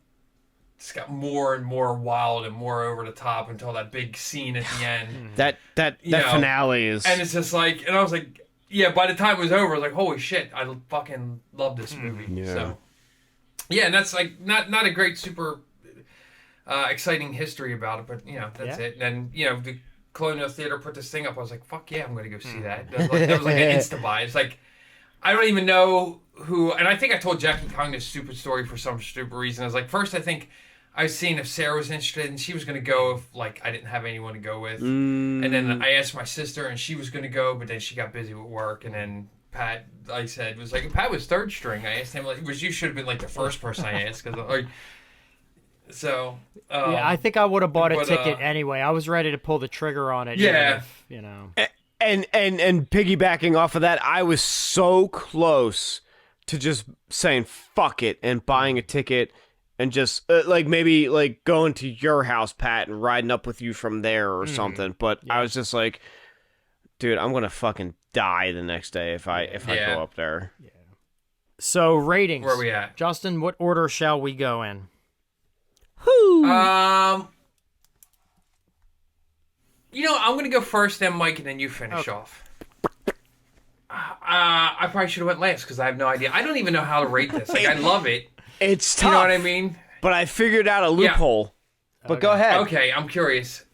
it's got more and more wild and more over the top until that big scene at the end. That finale is... And it's just like... And I was like... Yeah, by the time it was over, I was like, holy shit, I fucking love this movie. Yeah. So, yeah, and that's like... Not a great, super exciting history about it, but, that's it. And then, the Colonial Theater put this thing up. I was like, fuck yeah, I'm going to go see that. That was like an insta-buy. It's like... I don't even know who... And I think I told Jackie Kong this stupid story for some stupid reason. I was like, first, I think... I was seeing if Sarah was interested, and she was going to go if, like, I didn't have anyone to go with. And then I asked my sister, and she was going to go, but then she got busy with work. And then Pat, I said, was like, Pat was third string. I asked him, like, you should have been, like, the first person I asked. So, yeah, I think I would have bought a ticket anyway. I was ready to pull the trigger on it. Yeah. And piggybacking off of that, I was so close to just saying, fuck it, and buying a ticket. And just, like, maybe, like, going to your house, Pat, and riding up with you from there or something. But I was just like, dude, I'm going to fucking die the next day if I go up there. Yeah. So, ratings. Where are we at? Justin, what order shall we go in? I'm going to go first, then Mike, and then you finish off. I probably should have went last because I have no idea. I don't even know how to rate this. Like, I love it. It's tough. You know what I mean? But I figured out a loophole. Yeah. But go ahead. Okay, I'm curious.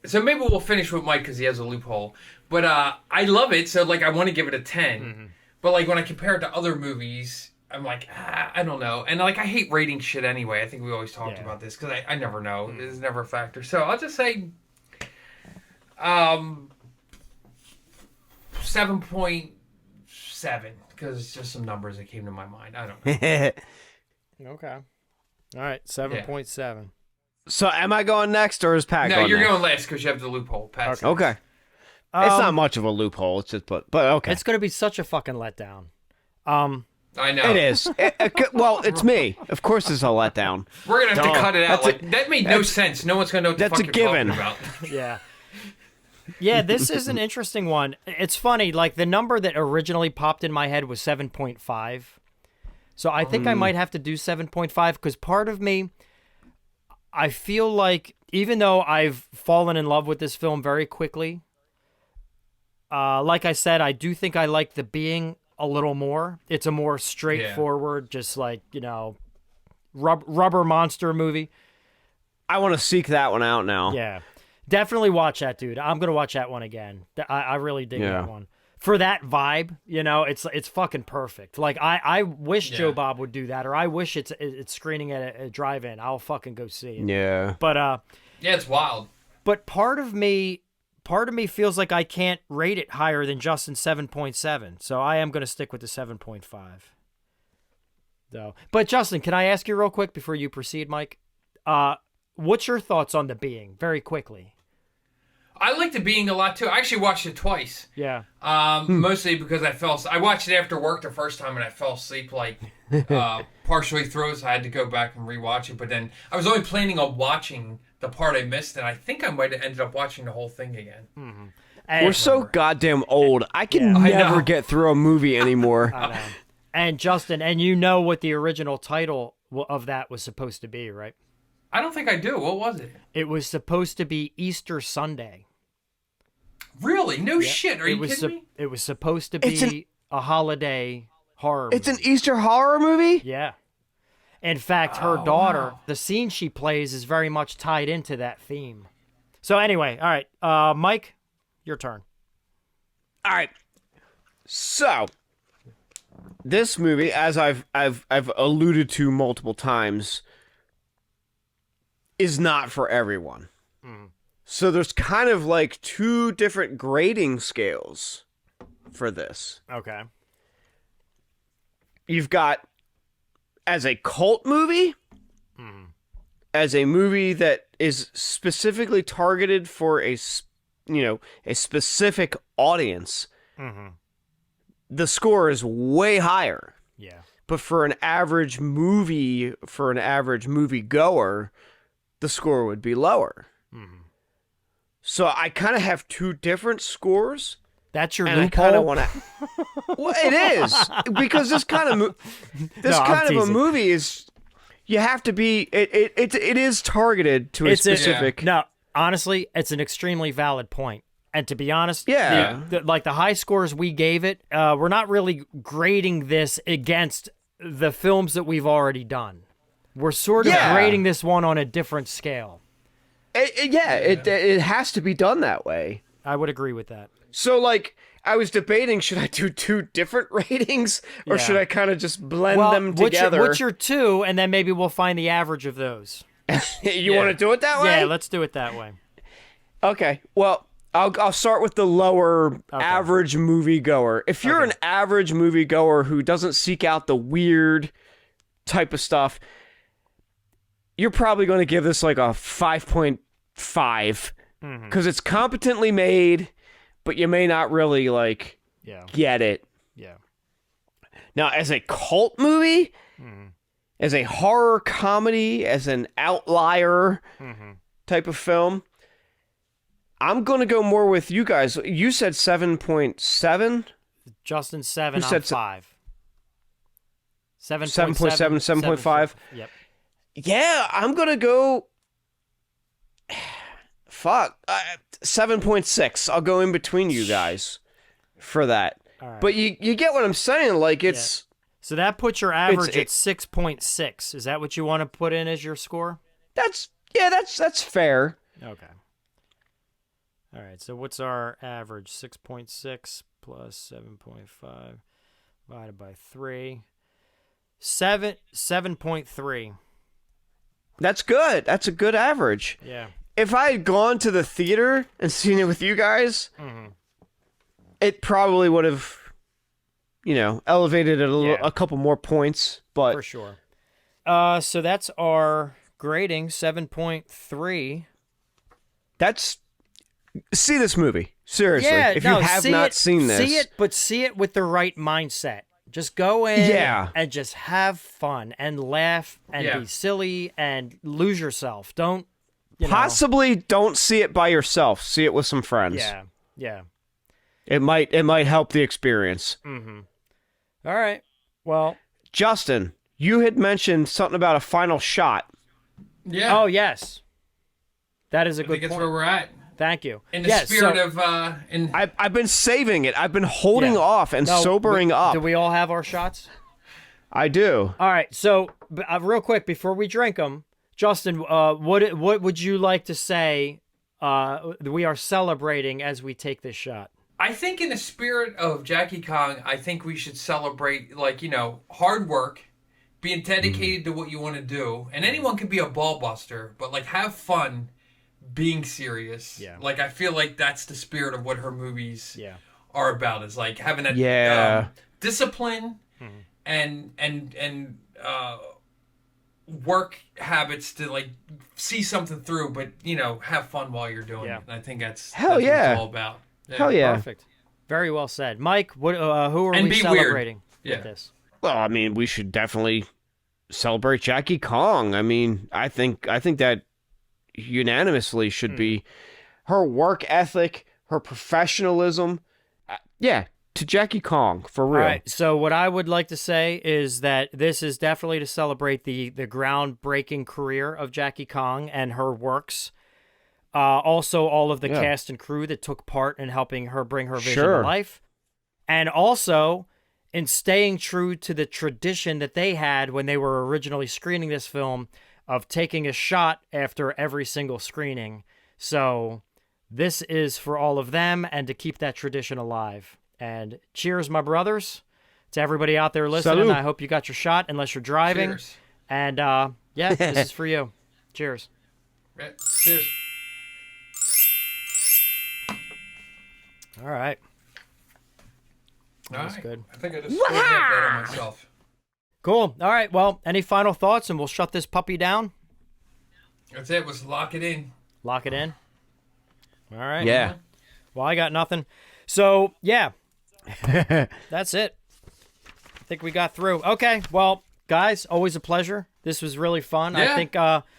So maybe we'll finish with Mike because he has a loophole. But I love it, so like I want to give it a 10. Mm-hmm. But like when I compare it to other movies, I'm like, I don't know. And like I hate rating shit anyway. I think we always talked about this because I never know. It's never a factor. So I'll just say 7.7 because it's just some numbers that came to my mind. I don't know. Okay. All right, 7.7. Yeah. So am I going next or is Pat going next? No, you're going last next? because you have the loophole. Pat's okay. It's not much of a loophole. It's just, but okay. It's going to be such a fucking letdown. I know. It is. Well, it's me. Of course it's a letdown. We're going to have to cut it out. That made no sense. No one's going to know what the fuck you're talking about. Yeah. Yeah, this is an interesting one. It's funny, like the number that originally popped in my head was 7.5. So I think I might have to do 7.5 because part of me, I feel like even though I've fallen in love with this film very quickly, like I said, I do think I like The Being a little more. It's a more straightforward, just like, rubber monster movie. I want to seek that one out now. Yeah. Definitely watch that, dude. I'm going to watch that one again. I really dig that one. For that vibe, it's fucking perfect. Like, I wish Joe Bob would do that, or I wish it's screening at a drive-in. I'll fucking go see it. Yeah. But, yeah, it's wild. But part of me feels like I can't rate it higher than Justin's 7.7. So I am going to stick with the 7.5. Though. But Justin, can I ask you real quick before you proceed, Mike? What's your thoughts on The Being, very quickly? I like The Being a lot too. I actually watched it twice. Yeah. Mostly because I watched it after work the first time and I fell asleep like partially through, so I had to go back and rewatch it. But then I was only planning on watching the part I missed, and I think I might have ended up watching the whole thing again. Mm-hmm. We're so goddamn old. I can never get through a movie anymore. I know. And Justin, and you know what the original title of that was supposed to be, right? I don't think I do. What was it? It was supposed to be Easter Sunday. Really? No shit. Are you kidding me? It was supposed to be a holiday horror movie. It's an Easter horror movie? Yeah. In fact, her daughter, the scene she plays is very much tied into that theme. So anyway, all right. Mike, your turn. All right. So, this movie, as I've alluded to multiple times, is not for everyone. So there's kind of like two different grading scales for this. Okay. You've got as a cult movie, as a movie that is specifically targeted for a specific audience. The score is way higher. Yeah. But for an average movie, goer, the score would be lower. So I kind of have two different scores. That's your and loophole? I kind of want to. Well, it is because this kind of a movie is. You have to be. It is targeted to a specific. No, honestly, it's an extremely valid point. And to be honest, yeah, the high scores we gave it, we're not really grading this against the films that we've already done. We're sort of grading this one on a different scale. It has to be done that way. I would agree with that. So, like, I was debating, should I do two different ratings, or should I kind of just blend them together? What's your two, and then maybe we'll find the average of those. You want to do it that way? Yeah, let's do it that way. Okay, well, I'll start with the lower average moviegoer. If you're an average moviegoer who doesn't seek out the weird type of stuff, you're probably going to give this like a 5.5 because it's competently made, but you may not really get it. Yeah. Now, as a cult movie, as a horror comedy, as an outlier type of film, I'm going to go more with you guys. You said 7.7? Justin, 7, Who I'm said 5. 7.7, 7.5? Yep. Yeah, I'm going to go... Fuck. 7.6. I'll go in between you guys for that. All right. But you get what I'm saying? Like, it's... So that puts your average at 6.6. Is that what you want to put in as your score? That's fair. Okay. All right, so what's our average? 6.6 plus 7.5 divided by 3. 7.3. That's good. That's a good average. Yeah. If I had gone to the theater and seen it with you guys, it probably would have, elevated it a couple more points. But for sure. So that's our grading, 7.3. That's... See this movie. Seriously. Yeah, if you have not seen this. See it, but see it with the right mindset. Just go in and just have fun and laugh and be silly and lose yourself. Don't, Possibly don't see it by yourself. See it with some friends. Yeah. It might help the experience. All right. Well, Justin, you had mentioned something about a final shot. Yeah. Oh, yes. That is a good point. I think that's where we're at. Thank you. In the spirit of... I've been saving it. I've been holding off and sobering up. Do we all have our shots? I do. All right. So, real quick, before we drink them, Justin, what would you like to say we are celebrating as we take this shot? I think in the spirit of Jackie Kong, I think we should celebrate, hard work, being dedicated to what you want to do. And anyone can be a ball buster, but, have fun being serious. Yeah. I feel like that's the spirit of what her movies are about, is, having that discipline and work habits to, see something through, but, have fun while you're doing it. And I think that's what it's all about. Yeah. Hell yeah. Perfect. Very well said. Mike, who are we celebrating with this? Well, I mean, we should definitely celebrate Jackie Kong. I mean, I think that unanimously should be her work ethic, her professionalism. To Jackie Kong, for real. All right, so what I would like to say is that this is definitely to celebrate the groundbreaking career of Jackie Kong and her works. Also, all of the cast and crew that took part in helping her bring her vision to life. And also, in staying true to the tradition that they had when they were originally screening this film of taking a shot after every single screening. So, this is for all of them and to keep that tradition alive. And cheers, my brothers, to everybody out there listening. Salud. I hope you got your shot, unless you're driving. Cheers. And, this is for you. Cheers. Cheers. All right. That's good. I think I just scored that on myself. Cool. All right. Well, any final thoughts, and we'll shut this puppy down. That's it. Was lock it in. Lock it in. All right. Yeah. Well, I got nothing. So yeah, that's it. I think we got through. Okay. Well, guys, always a pleasure. This was really fun. Yeah. I think,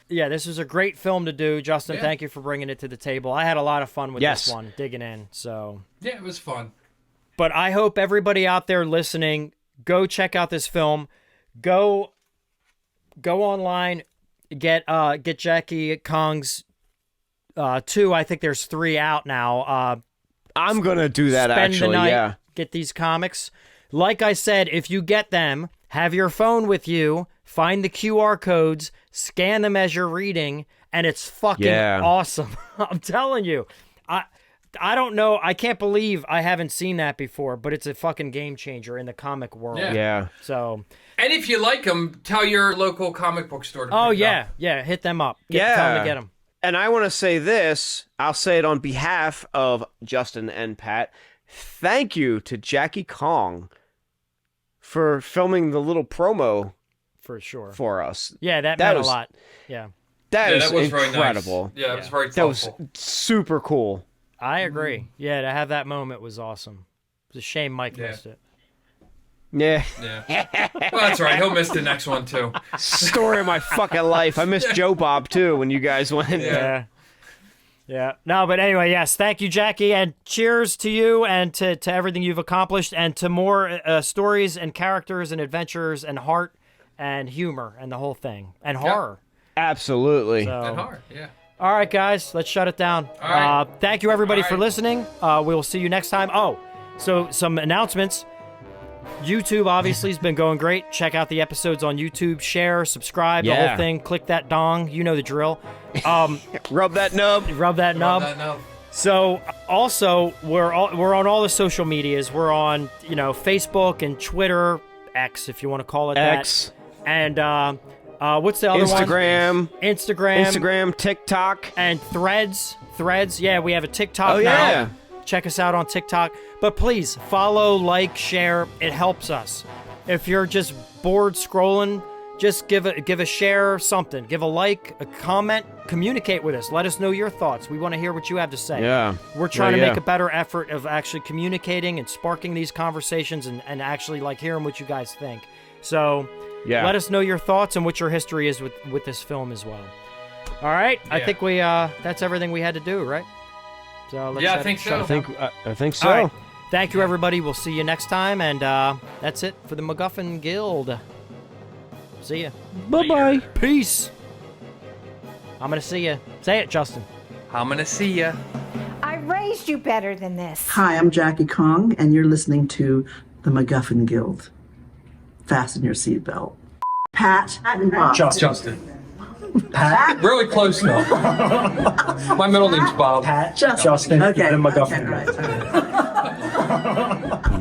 this was a great film to do. Justin, thank you for bringing it to the table. I had a lot of fun with this one, digging in. So Yeah, it was fun. But I hope everybody out there listening, go check out this film. Go online, get Jackie Kong's 2. I think there's 3 out now. I'm gonna do that spend actually. the night, Yeah. get these comics. Like I said, if you get them, have your phone with you, find the QR codes, scan them as you're reading, and it's fucking awesome. I'm telling you. I don't know. I can't believe I haven't seen that before, but it's a fucking game changer in the comic world. Yeah. So. And if you like them, tell your local comic book store to pick it up. Yeah. Hit them up. Tell them to get them. And I want to say this. I'll say it on behalf of Justin and Pat. Thank you to Jackie Kong for filming the little promo for sure for us. Yeah, that meant a lot. Yeah. That was incredible. Very nice. Yeah, it was very thoughtful. That was super cool. I agree. Yeah, to have that moment was awesome. It's a shame Mike missed it. Yeah. Well, that's right. He'll miss the next one, too. Story of my fucking life. I missed Joe Bob, too, when you guys went. Yeah. No, but anyway, yes. Thank you, Jackie. And cheers to you and to everything you've accomplished and to more stories and characters and adventures and heart and humor and the whole thing. And horror. Absolutely. And horror, yeah. All right, guys, let's shut it down. All right. Thank you, everybody, for listening. We'll see you next time. Oh, so some announcements. YouTube, obviously, has been going great. Check out the episodes on YouTube. Share, subscribe, the whole thing. Click that dong. You know the drill. Rub that nub. Rub that nub. So, also, we're on all the social medias. We're on, Facebook and Twitter, X, if you want to call it X. that. And what's the other Instagram. one? Instagram, TikTok, and Threads. Yeah, we have a TikTok now. Check us out on TikTok. But please follow, like, share. It helps us. If you're just bored scrolling, just give a share, something. Give a like, a comment. Communicate with us. Let us know your thoughts. We want to hear what you have to say. Yeah. We're trying to make a better effort of actually communicating and sparking these conversations and actually hearing what you guys think. So. Yeah. Let us know your thoughts and what your history is with this film as well. All right. Yeah. I think that's everything we had to do, right? So let's I think so. I think so. All right. Thank you, everybody. We'll see you next time, and that's it for the MacGuffin Guild. See ya. Bye-bye. Peace. I'm gonna see you. Say it, Justin. I'm gonna see ya. I raised you better than this. Hi, I'm Jackie Kong, and you're listening to the MacGuffin Guild. Fasten your seatbelt. Pat and Bob. Justin. Pat? Really close, though. My middle name's Bob. Pat. Justin. Okay. The MacGuffin Okay, right.